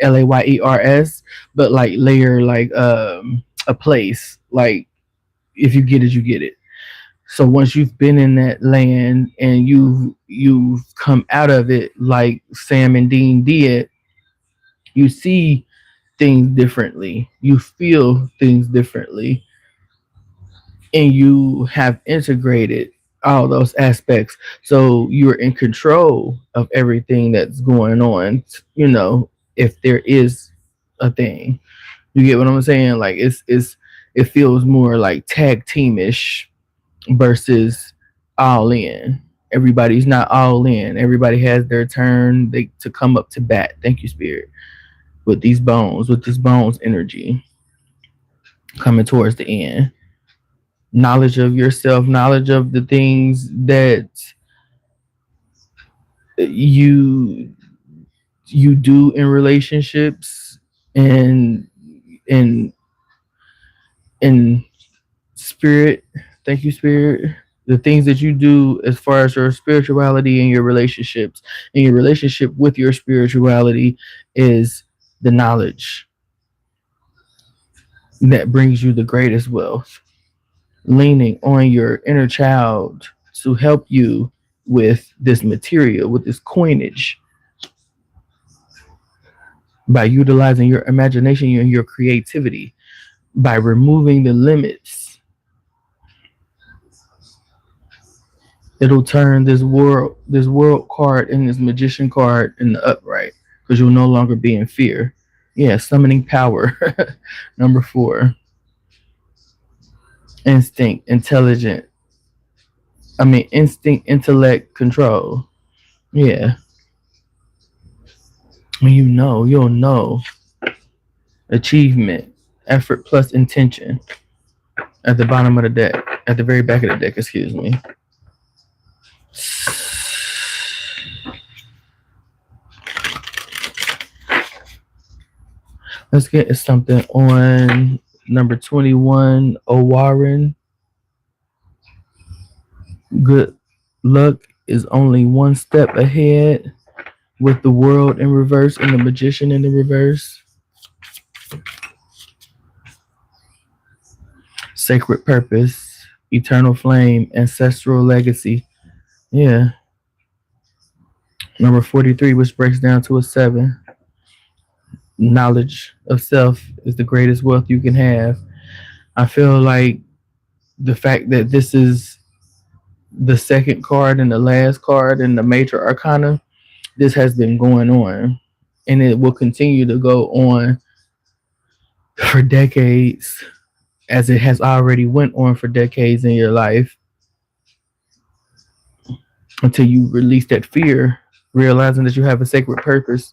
[SPEAKER 1] LAYERS, but like layer like a place. Like if you get it, you get it. So once you've been in that land and you've come out of it like Sam and Dean did, you see things differently. You feel things differently, and you have integrated all those aspects. So you're in control of everything that's going on. You know, if there is a thing, you get what I'm saying? Like it feels more like tag teamish versus all in. Everybody's not all in. Everybody has their turn to come up to bat. Thank you, Spirit. With these bones, with this bones energy coming towards the end. Knowledge of yourself, knowledge of the things that you you do in relationships and in in spirit. Thank you, Spirit. The things that you do as far as your spirituality and your relationships and your relationship with your spirituality is the knowledge that brings you the greatest wealth. Leaning on your inner child to help you with this material, with this coinage, by utilizing your imagination and your creativity, by removing the limits It'll turn this world card and this magician card in the upright because you'll no longer be in fear. Yeah, summoning power. Number 4, instinct, intelligent. Instinct, intellect, control. Yeah, when you'll know. Achievement, effort plus intention. At the bottom of the deck, at the very back of the deck, excuse me. Let's get something on number 21, Owarin. Good luck is only one step ahead with the world in reverse and the magician in the reverse. Sacred purpose, eternal flame, ancestral legacy. Yeah. Number 43, which breaks down to a 7. Knowledge of self is the greatest wealth you can have. I feel like the fact that this is the second card and the last card in the major arcana, this has been going on and it will continue to go on for decades, as it has already went on for decades in your life, until you release that fear, realizing that you have a sacred purpose,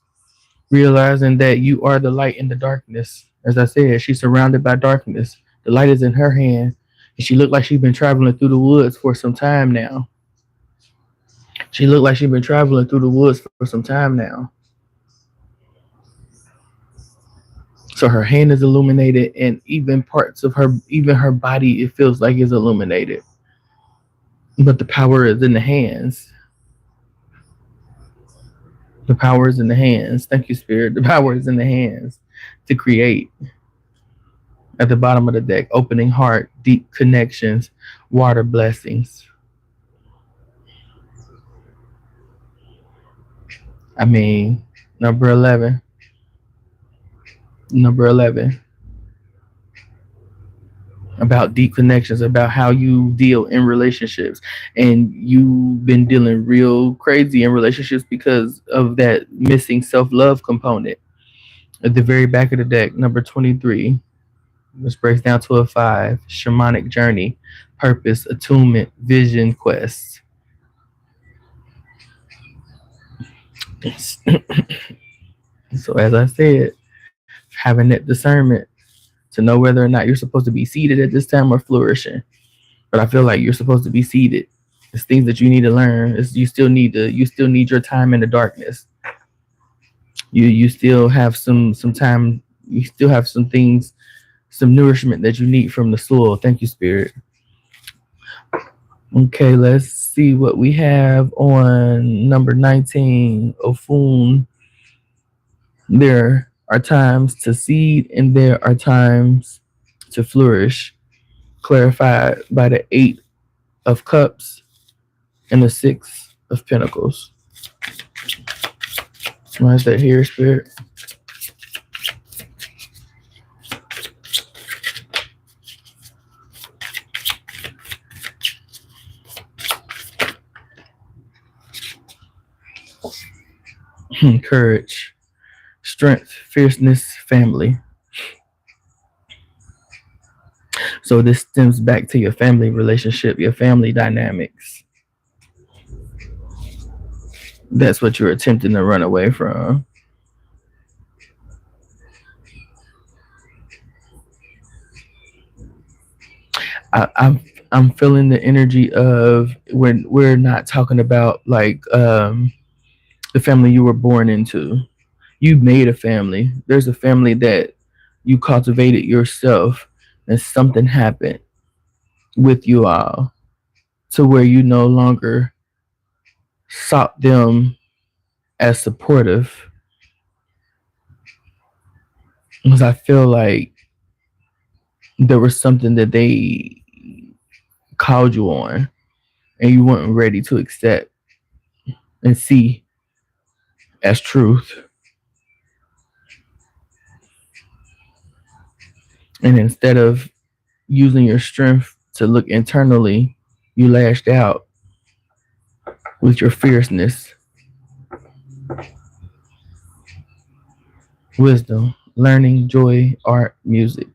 [SPEAKER 1] realizing that you are the light in the darkness. As I said, she's surrounded by darkness. The light is in her hand, and she looked like she's been traveling through the woods for some time now. She looked like she's been traveling through the woods for some time now. So her hand is illuminated, and even parts of her, even her body, it feels like is illuminated. But the power is in the hands. The power is in the hands. Thank you, Spirit. The power is in the hands to create. At the bottom of the deck, opening heart, deep connections, water blessings. I mean, number 11. Number 11. About deep connections, about how you deal in relationships. And you've been dealing real crazy in relationships because of that missing self love component. At the very back of the deck, number 23, which breaks down to a 5, shamanic journey, purpose, attunement, vision, quest. So, as I said, having that discernment to know whether or not you're supposed to be seated at this time or flourishing. But I feel like you're supposed to be seated. It's things that you need to learn. You still need your time in the darkness. You still have some time. You still have some things, some nourishment that you need from the soil. Thank you, Spirit. Okay, let's see what we have on number 19, Ofun. There are times to seed and there are times to flourish, clarified by the 8 of Cups and the 6 of Pentacles. Why is that here, Spirit? Courage, strength, fierceness, family. So this stems back to your family relationship, your family dynamics. That's what you're attempting to run away from. I'm feeling the energy of when we're not talking about like the family you were born into. You made a family. There's a family that you cultivated yourself, and something happened with you all to where you no longer sought them as supportive. Because I feel like there was something that they called you on and you weren't ready to accept and see as truth. And instead of using your strength to look internally, you lashed out. with your fierceness, wisdom, learning, joy, art, music.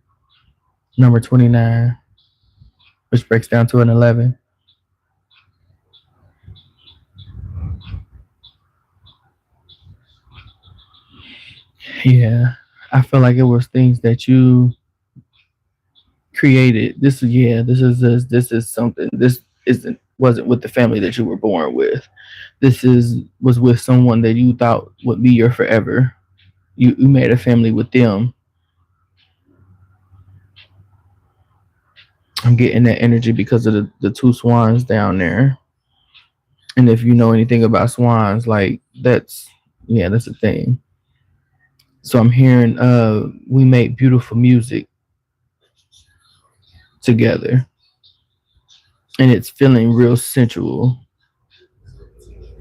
[SPEAKER 1] Number 29, which breaks down to an 11. Yeah, I feel like it was things that you created. This is something. This isn't wasn't with the family that you were born with. This is was with someone that you thought would be your forever. You made a family with them. I'm getting that energy because of the two swans down there. And if you know anything about swans, like that's yeah, that's a thing. So I'm hearing we make beautiful music together and it's feeling real sensual.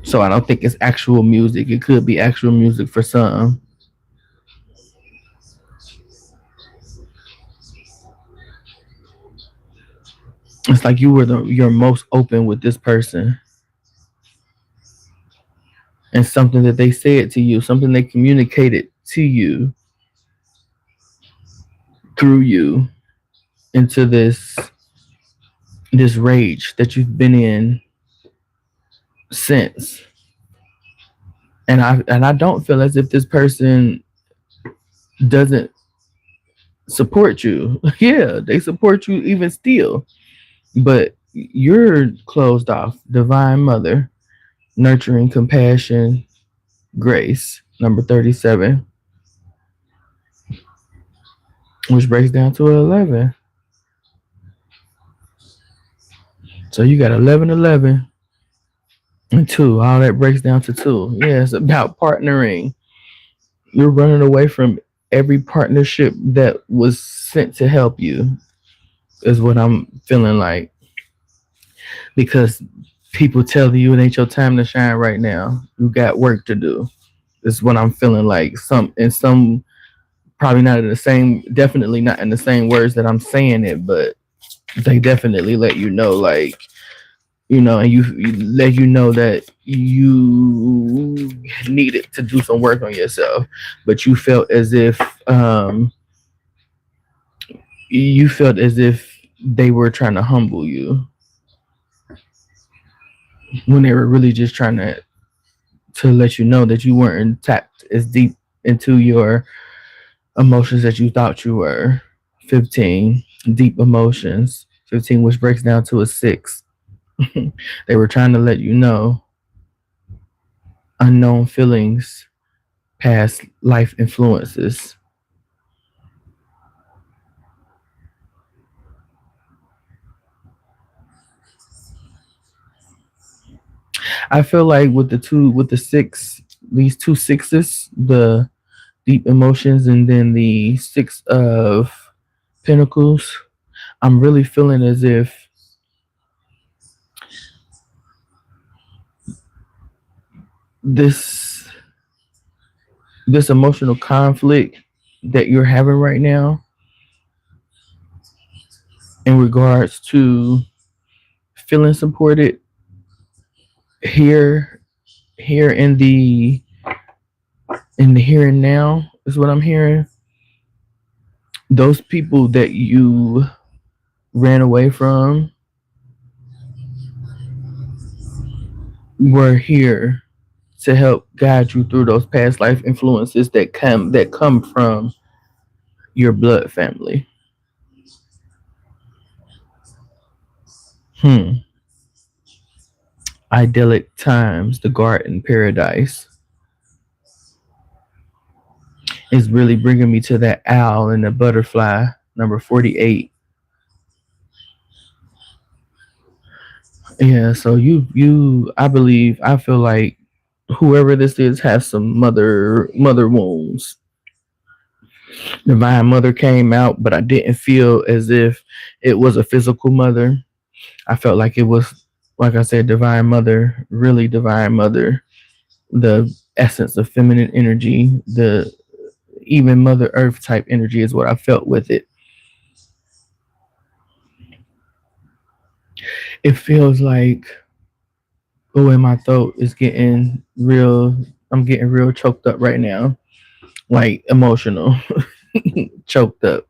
[SPEAKER 1] So I don't think it's actual music. It could be actual music for some. It's like you were you're most open with this person and something that they said to you, something they communicated to you through you into this rage that you've been in since. And I don't feel as if this person doesn't support you. Yeah, they support you even still. But you're closed off. Divine Mother, nurturing, compassion, grace. Number 37, which breaks down to 11. So you got 11, 11, and 2. All that breaks down to 2. Yeah, it's about partnering. You're running away from every partnership that was sent to help you, is what I'm feeling like. Because people tell you it ain't your time to shine right now. You got work to do. Is what I'm feeling like. Some probably not in the same, definitely not in the same words that I'm saying it, but they definitely let you know, like, and you let you know that you needed to do some work on yourself, but you felt as if they were trying to humble you when they were really just trying to let you know that you weren't tapped as deep into your emotions that you thought you were. 15, deep emotions. 15, which breaks down to a 6. They were trying to let you know unknown feelings, past life influences. I feel like with the six, these two sixes, the deep emotions and then the 6 of pentacles, I'm really feeling as if this this emotional conflict that you're having right now in regards to feeling supported here here in the here and now is what I'm hearing. Those people that you ran away from were here to help guide you through those past life influences that come from your blood family. Hmm. Idyllic times, the garden paradise is really bringing me to that owl and the butterfly. Number 48. Yeah, so I feel like whoever this is has some mother wounds. Divine Mother came out, but I didn't feel as if it was a physical mother. I felt like it was, like I said, Divine Mother, really Divine Mother, the essence of feminine energy, the even Mother Earth type energy is what I felt with it. It feels like Oh, and my throat is getting real. I'm getting real choked up right now, like emotional, choked up.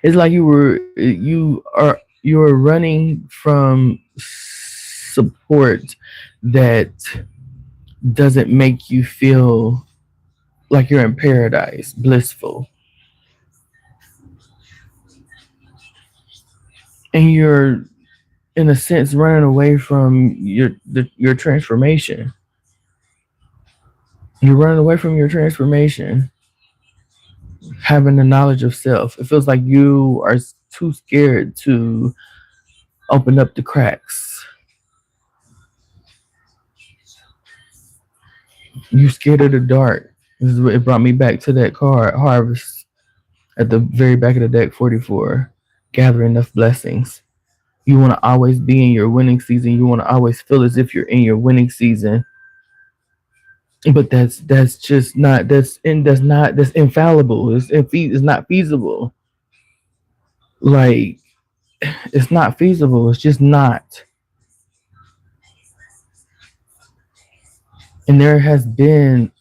[SPEAKER 1] It's like you're running from support that doesn't make you feel like you're in paradise, blissful, and you're in a sense running away from your transformation. You're running away from your transformation, having the knowledge of self. It feels like you are too scared to open up the cracks. You scared of the dark. This is what it brought me back to that card, Harvest, at the very back of the deck, 44. Gather enough blessings. You want to always be in your winning season. You want to always feel as if you're in your winning season. But that's just not that's infallible. It's not feasible. Like it's not feasible. It's just not. And there has been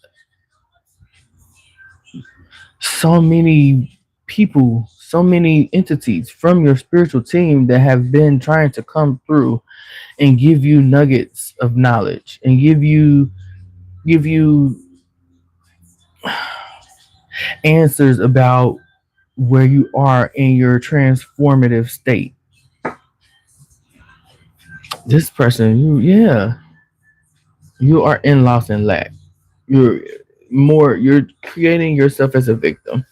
[SPEAKER 1] so many people, so many entities from your spiritual team that have been trying to come through and give you nuggets of knowledge and give you answers about where you are in your transformative state. This person, you are in loss and lack. You're you're creating yourself as a victim.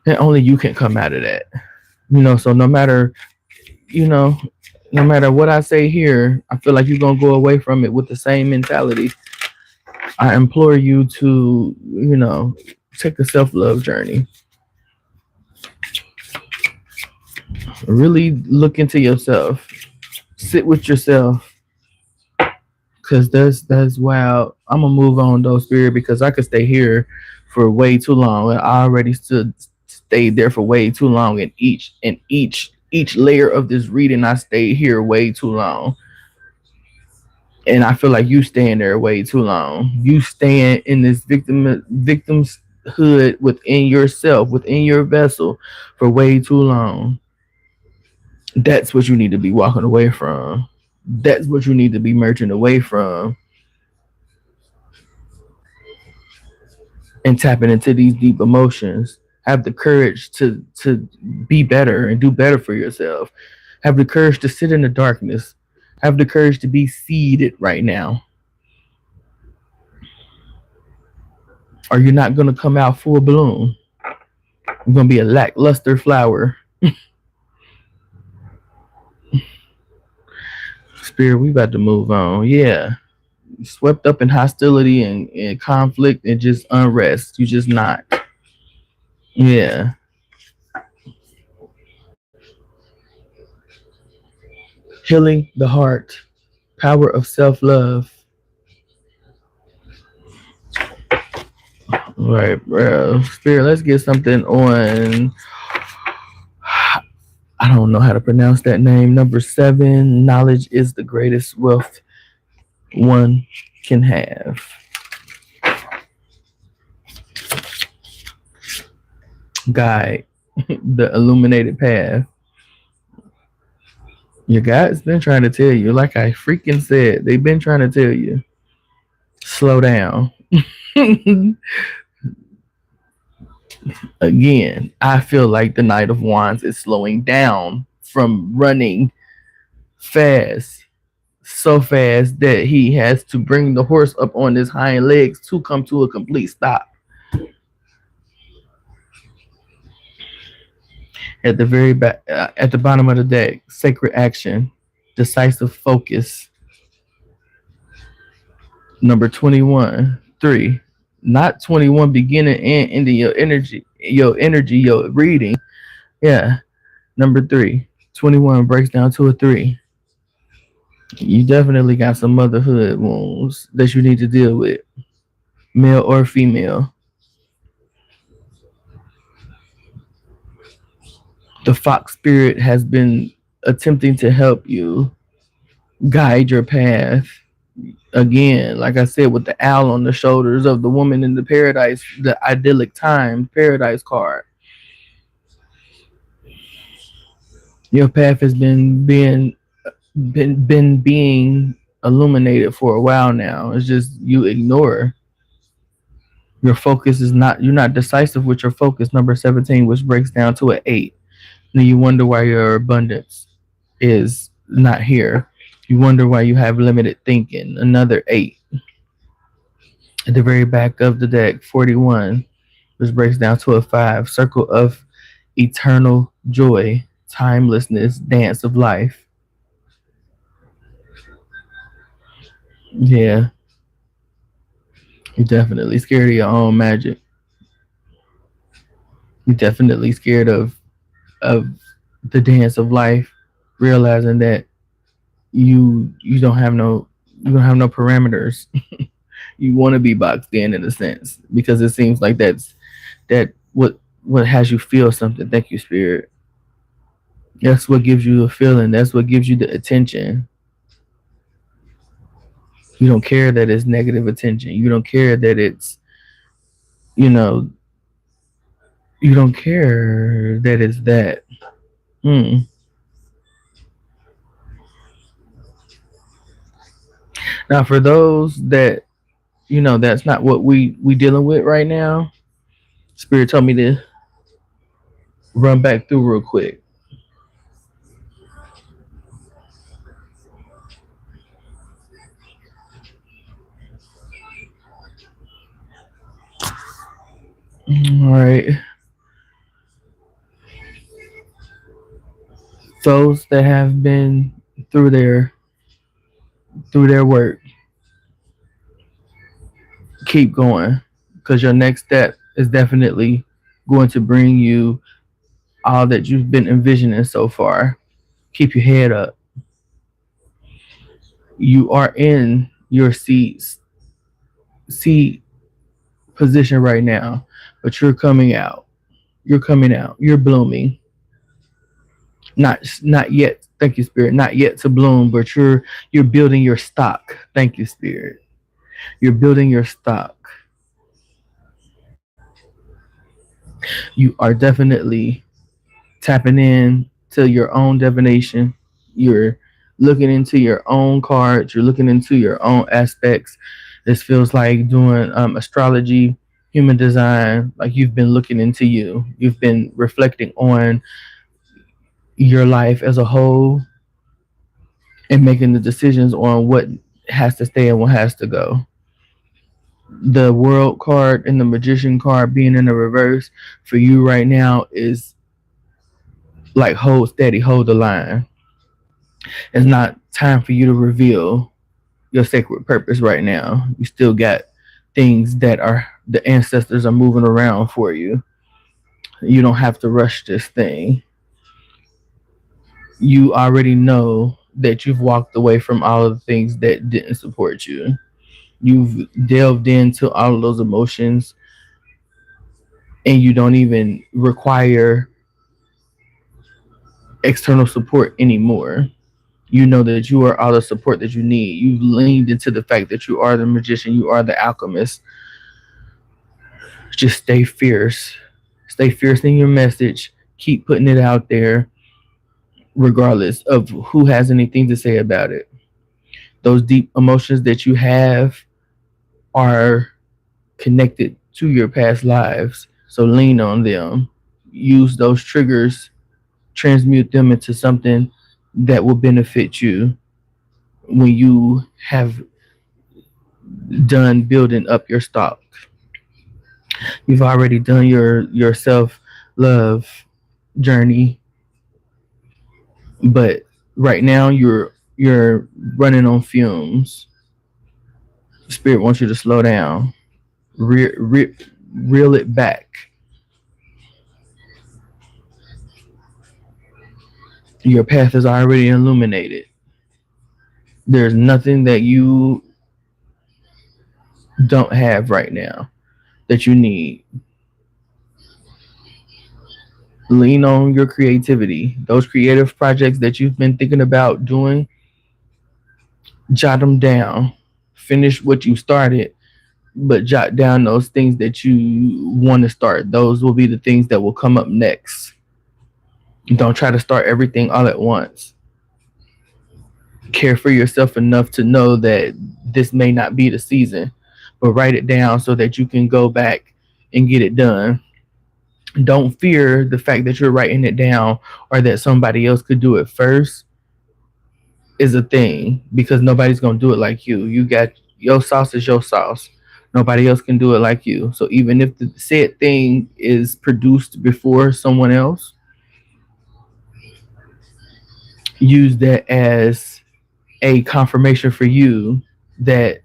[SPEAKER 1] And only you can come out of that. So you know, no matter what I say here, I feel like you're gonna go away from it with the same mentality. I implore you to, take a self-love journey. Really look into yourself. Sit with yourself. Cause that's wow. I'm gonna move on though, spirit, because I could stay here for way too long. I already stayed there for way too long, and each layer of this reading, I stayed here way too long. And I feel like you staying there way too long. You staying in this victimhood within yourself, within your vessel, for way too long. That's what you need to be walking away from. That's what you need to be merging away from and tapping into these deep emotions. Have the courage to be better and do better for yourself. Have the courage to sit in the darkness. Have the courage to be seeded right now. Or you're not gonna come out full bloom. You're gonna be a lackluster flower. Spirit, we about to move on. Yeah. Swept up in hostility and conflict and just unrest. You just not. Yeah. Healing the heart. Power of self-love. Right, bro. Spirit, let's get something on. I don't know how to pronounce that name. Number 7. Knowledge is the greatest wealth one can have. Guide. The illuminated path. Your guide's been trying to tell you, like I freaking said, they've been trying to tell you, slow down. Again, I feel like the Knight of Wands is slowing down from running fast, so fast that he has to bring the horse up on his hind legs to come to a complete stop. At the very back, at the bottom of the deck, sacred action, decisive focus. Number 21, 3. Not 21 beginning and ending your reading. Yeah. Number 3, 21 breaks down to a 3. You definitely got some motherhood wounds that you need to deal with, male or female. The fox spirit has been attempting to help you guide your path. Again, like I said, with the owl on the shoulders of the woman in the paradise, the idyllic time paradise card. Your path has been being illuminated for a while now. It's just you ignore. Your focus is not, you're not decisive with your focus. Number 17, which breaks down to an 8. Then you wonder why your abundance is not here. You wonder why you have limited thinking. Another 8. At the very back of the deck, 41, which breaks down to a 5. Circle of eternal joy, timelessness, dance of life. Yeah, you're definitely scared of your own magic. You're definitely scared of the dance of life, realizing that you don't have no, you don't have no parameters. You want to be boxed in a sense, because it seems like that what has you feel something. Thank you, spirit. That's what gives you a feeling. That's what gives you the attention. You don't care that it's negative attention. You don't care that it's, you know, you don't care that it's that. Hmm. Now, for those that, that's not what we dealing with right now. Spirit told me to run back through real quick. All right, those that have been through their through their work, keep going, because your next step is definitely going to bring you all that you've been envisioning so far. Keep your head up. You are in your seat position right now, but you're coming out. You're coming out. You're blooming. Not yet. Thank you, spirit. Not yet to bloom, but you're building your stock. Thank you, spirit. You're building your stock. You are definitely tapping in to your own divination. You're looking into your own cards. You're looking into your own aspects. This feels like doing astrology, human design. Like you've been looking into you. You've been reflecting on your life as a whole and making the decisions on what has to stay and what has to go. The world card and the magician card being in the reverse for you right now is like hold steady, hold the line. It's not time for you to reveal your sacred purpose right now. You still got things that are the ancestors are moving around for you. You don't have to rush this thing. You already know that you've walked away from all of the things that didn't support you. You've delved into all of those emotions and you don't even require external support anymore. You know that you are all the support that you need. You've leaned into the fact that you are the magician, you are the alchemist. Just stay fierce. Stay fierce in your message. Keep putting it out there, regardless of who has anything to say about it. Those deep emotions that you have are connected to your past lives. So lean on them. Use those triggers, transmute them into something that will benefit you when you have done building up your stock. You've already done your self love journey, but right now you're running on fumes. Spirit wants you to slow down, reel it back. Your path is already illuminated. There's nothing that you don't have right now that you need. Lean on your creativity. Those creative projects that you've been thinking about doing, Jot them down. Finish what you started, but jot down those things that you want to start. Those will be the things that will come up next. Don't try to start everything all at once. Care for yourself enough to know that this may not be the season, but write it down so that you can go back and get it done. Don't fear the fact that you're writing it down or that somebody else could do it first is a thing, because nobody's going to do it like you. You got your sauce is your sauce. Nobody else can do it like you. So even if the said thing is produced before someone else, use that as a confirmation for you that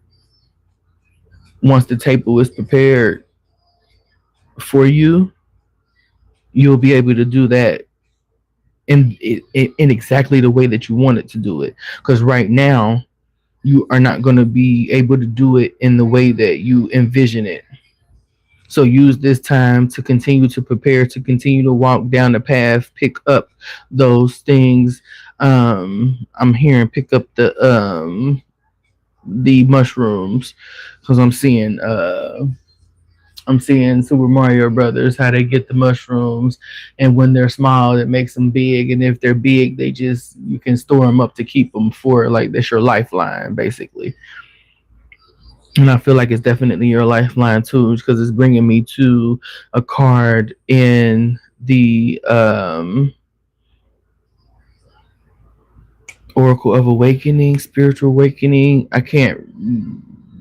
[SPEAKER 1] once the table is prepared for you, you'll be able to do that in exactly the way that you wanted to do it. Because right now, you are not going to be able to do it in the way that you envision it. So use this time to continue to prepare, to continue to walk down the path, pick up those things. I'm hearing pick up the mushrooms, because I'm seeing Super Mario Brothers, how they get the mushrooms, and when they're small, it makes them big, and if they're big, they just you can store them up to keep them for like that's your lifeline basically. And I feel like it's definitely your lifeline too, because it's bringing me to a card in the Oracle of Awakening, Spiritual Awakening. I can't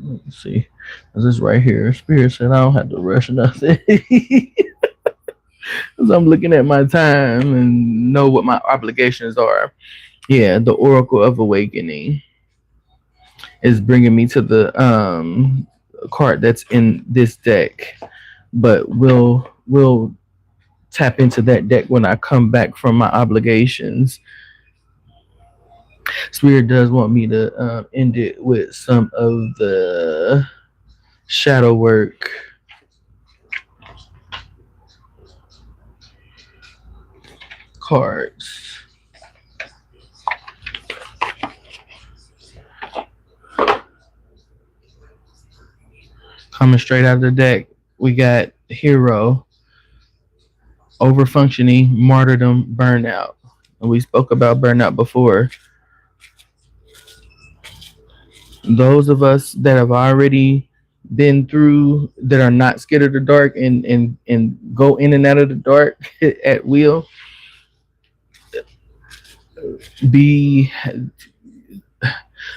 [SPEAKER 1] let's see. This is right here. Spirit said I don't have to rush nothing. Because I'm looking at my time and know what my obligations are. Yeah, the Oracle of Awakening is bringing me to the card that's in this deck, but we'll tap into that deck when I come back from my obligations. Spirit does want me to end it with some of the shadow work cards. Coming straight out of the deck, we got Hero, Overfunctioning, Martyrdom, Burnout. And we spoke about burnout before. Those of us that have already been through, that are not scared of the dark and go in and out of the dark at will, be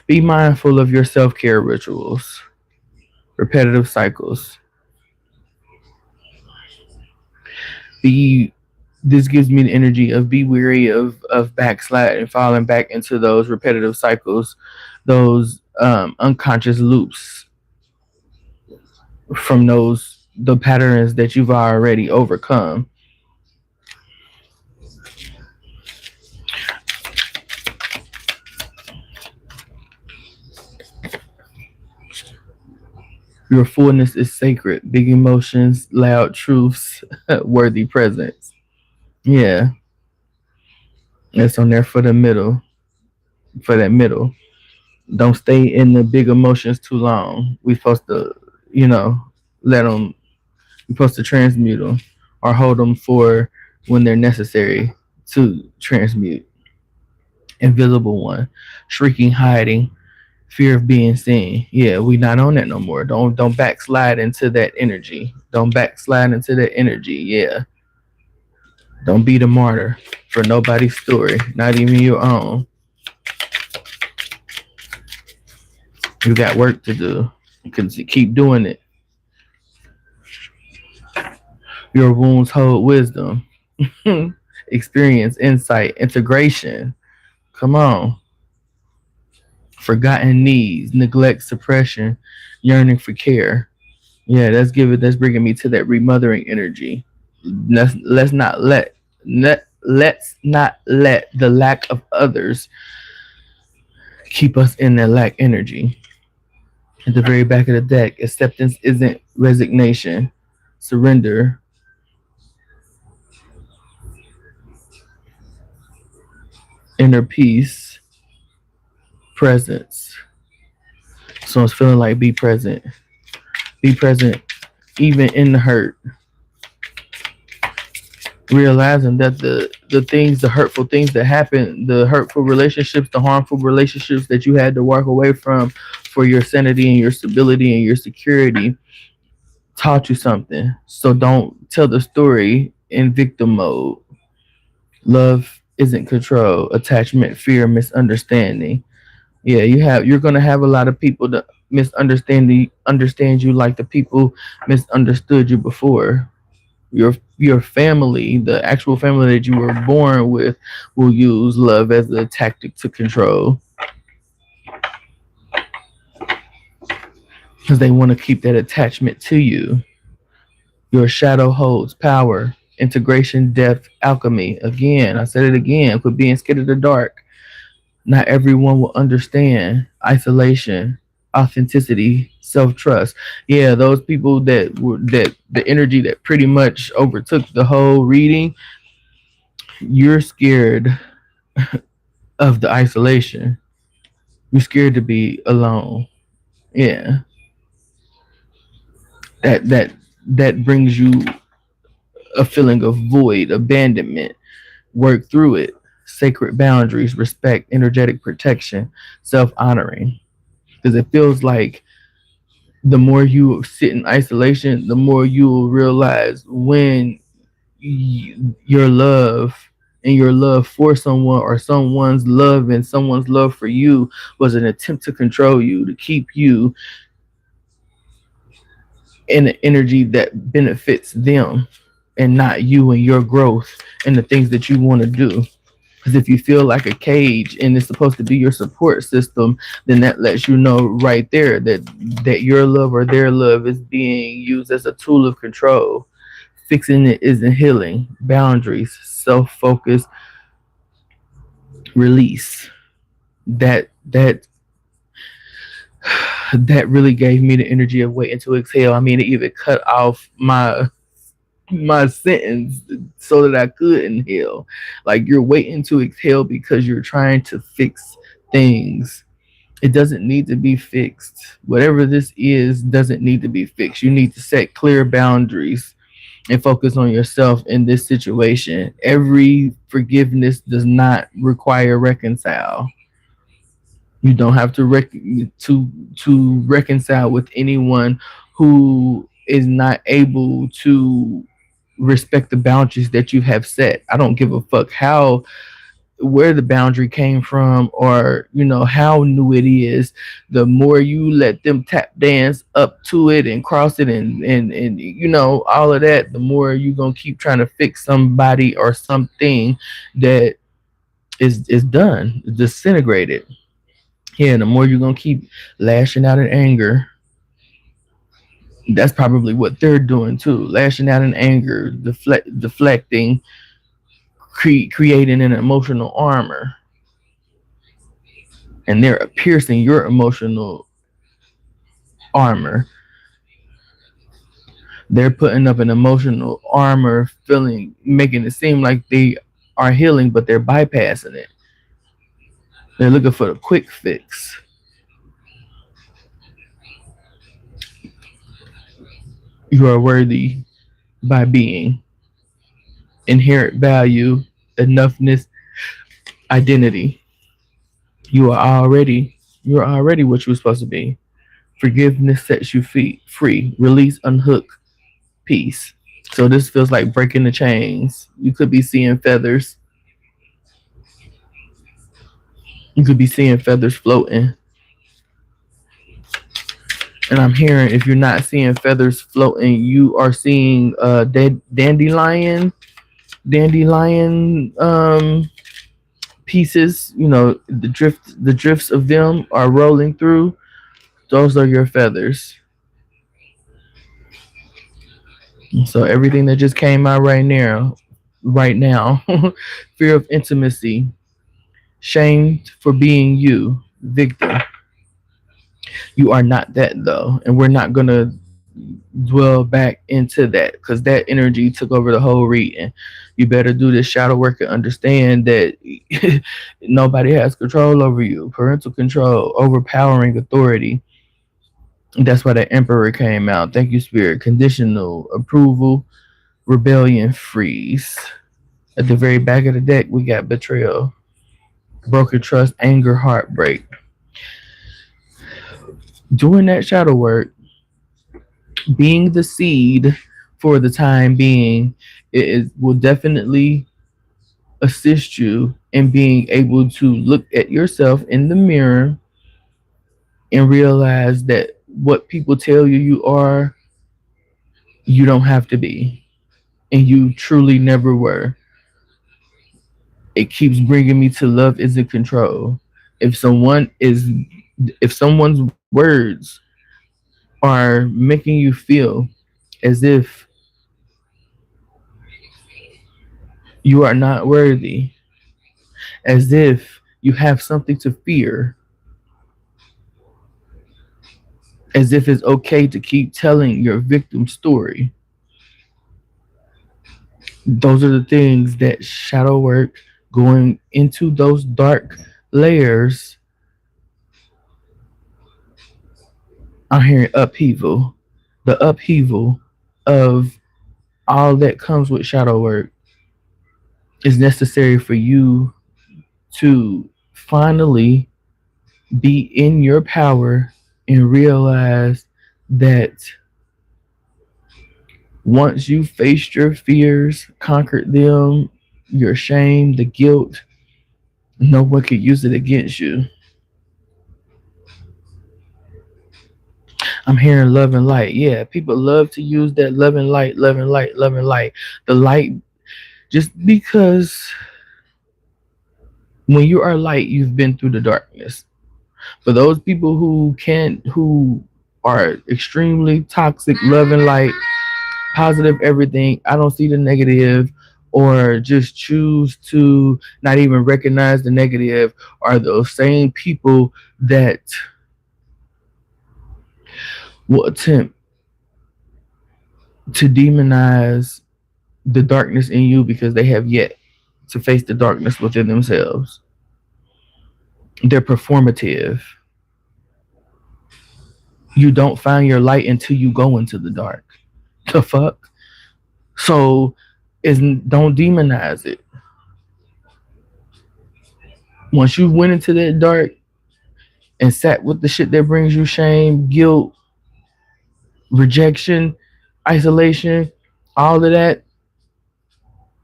[SPEAKER 1] be mindful of your self-care rituals, repetitive cycles. Be This gives me the energy of be weary of backslide and falling back into those repetitive cycles, those unconscious loops from those the patterns that you've already overcome. Your fullness is sacred. Big emotions, loud truths, worthy presence. Yeah, it's on there for the middle. For that middle, don't stay in the big emotions too long. We supposed to, you know, let them. We're supposed to transmute them or hold them for when they're necessary to transmute. Invisible one, shrieking, hiding, fear of being seen. Yeah, we not on that no more. Don't backslide into that energy. Don't backslide into that energy. Yeah, don't be the martyr for nobody's story, not even your own. You got work to do. You can keep doing it. Your wounds hold wisdom, experience, insight, integration. Come on. Forgotten needs, neglect, suppression, yearning for care. Yeah, that's bringing me to that remothering energy. Let's not let's not let the lack of others keep us in that lack energy. At the very back of the deck, acceptance isn't resignation. Surrender, inner peace, presence. So it's feeling like be present, even in the hurt, realizing that the things, the hurtful things that happen, the hurtful relationships, the harmful relationships that you had to walk away from for your sanity and your stability and your security taught you something. So don't tell the story in victim mode. Love isn't control, attachment, fear, misunderstanding. Yeah, you're gonna have a lot of people that understand you like the people misunderstood you before. Your family, the actual family that you were born with, will use love as a tactic to control because they want to keep that attachment to you. Your shadow holds power, integration, depth, alchemy. Again, I said it again. Quit being scared of the dark. Not everyone will understand isolation, authenticity, self trust. Yeah, those people that the energy that pretty much overtook the whole reading. You're scared of the isolation. You're scared to be alone. Yeah, that brings you a feeling of void, abandonment. Work through it. Sacred boundaries, respect, energetic protection, self honoring. Because it feels like the more you sit in isolation, the more you will realize when your love and your love for someone, or someone's love and someone's love for you, was an attempt to control you, to keep you in an energy that benefits them and not you and your growth and the things that you want to do. Because if you feel like a cage and it's supposed to be your support system, then that lets you know right there that your love or their love is being used as a tool of control. Fixing it isn't healing. Boundaries, self focus, release. That that really gave me the energy of waiting to exhale. I mean, it even cut off my sentence so that I could inhale. Like, you're waiting to exhale because you're trying to fix things. It doesn't need to be fixed. Whatever this is doesn't need to be fixed. You need to set clear boundaries and focus on yourself in this situation. Every forgiveness does not require reconcile. You don't have to reconcile with anyone who is not able to respect the boundaries that you have set. I don't give a fuck how where the boundary came from, or how new it is. The more you let them tap dance up to it and cross it and all of that, the more you gonna keep trying to fix somebody or something that is done, disintegrated. Yeah, the more you're gonna keep lashing out in anger. That's probably what they're doing too, lashing out in anger, deflecting, creating an emotional armor, and they're piercing your emotional armor. They're putting up an emotional armor, feeling, making it seem like they are healing, but they're bypassing it. They're looking for the quick fix. You are worthy by being. Inherent value, enoughness, identity. You're already what you're supposed to be. Forgiveness sets you free. Release, unhook, peace. So this feels like breaking the chains. You could be seeing feathers. You could be seeing feathers floating. And I'm hearing, if you're not seeing feathers floating, you are seeing dandelion pieces. The drifts of them are rolling through. Those are your feathers. So everything that just came out right now, fear of intimacy, shamed for being you, victim. You are not that though, and we're not gonna dwell back into that because that energy took over the whole reading. You better do this shadow work and understand that nobody has control over you. Parental control, overpowering authority. That's why the Emperor came out. Thank you, Spirit. Conditional approval, rebellion, freeze. At the very back of the deck, we got betrayal, broken trust, anger, heartbreak. Doing that shadow work, being the seed for the time being, will definitely assist you in being able to look at yourself in the mirror and realize that what people tell you you are, you don't have to be. And you truly never were. It keeps bringing me to love isn't control. If someone is, if someone's words are making you feel as if you are not worthy, as if you have something to fear, as if it's okay to keep telling your victim story, those are the things that shadow work, going into those dark layers. I'm hearing upheaval, the upheaval of all that comes with shadow work is necessary for you to finally be in your power and realize that once you faced your fears, conquered them, your shame, the guilt, no one could use it against you. I'm hearing love and light. Yeah, people love to use that love and light, love and light, love and light. The light, just because when you are light, you've been through the darkness. For those people who can't, who are extremely toxic, love and light, positive everything, I don't see the negative, or just choose to not even recognize the negative, are those same people that will attempt to demonize the darkness in you because they have yet to face the darkness within themselves. They're performative. You don't find your light until you go into the dark. The fuck? So is don't demonize it. Once you went into that dark and sat with the shit that brings you shame, guilt, rejection, isolation, all of that,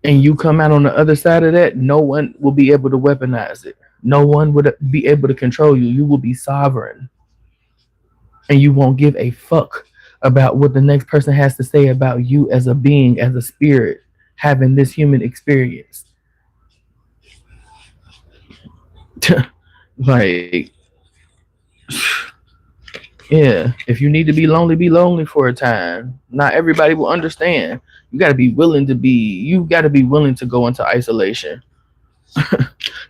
[SPEAKER 1] and you come out on the other side of that, no one will be able to weaponize it. No one would be able to control you. You will be sovereign. And you won't give a fuck about what the next person has to say about you as a being, as a spirit, having this human experience. Like, yeah, if you need to be lonely for a time. Not everybody will understand. You got to be willing to be, you got to be willing to go into isolation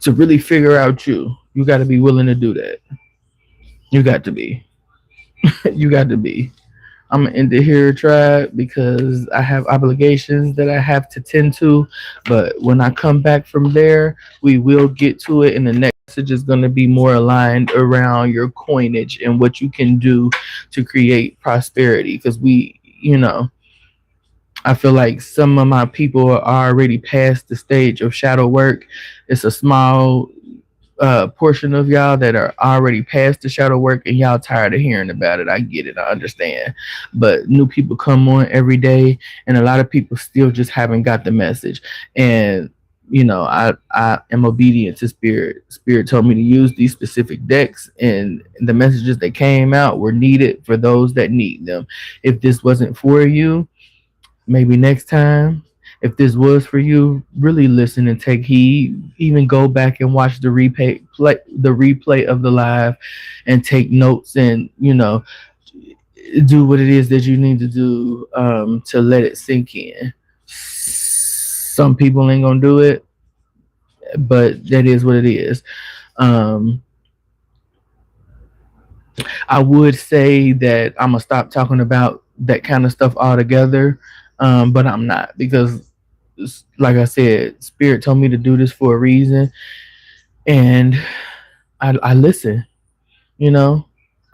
[SPEAKER 1] to really figure out you. You got to be willing to do that. You got to be. You got to be. I'm gonna end it here, tribe, because I have obligations that I have to tend to. But when I come back from there, we will get to it. And the next message is gonna be more aligned around your coinage and what you can do to create prosperity. Because I feel like some of my people are already past the stage of shadow work. It's a small portion of y'all that are already past the shadow work and y'all tired of hearing about it. I get it. I understand. But new people come on every day, and a lot of people still just haven't got the message. And I am obedient to spirit. Spirit told me to use these specific decks, and the messages that came out were needed for those that need them. If this wasn't for you, maybe next time. If this was for you, really listen and take heed. Even go back and watch the replay of the live, and take notes, and do what it is that you need to do to let it sink in. Some people ain't gonna do it, but that is what it is. Um, I would say that I'm gonna stop talking about that kind of stuff altogether, but I'm not, because, like I said, Spirit told me to do this for a reason, and I listen. You know,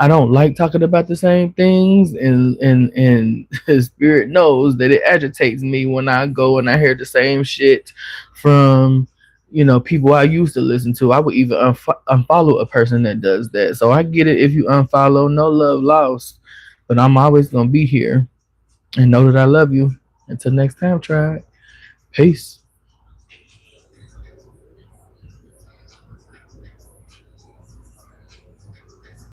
[SPEAKER 1] I don't like talking about the same things, and his spirit knows that it agitates me when I go and I hear the same shit from people I used to listen to. I would even unfollow a person that does that. So I get it if you unfollow, no love lost, but I'm always gonna be here and know that I love you. Until next time, try. Peace.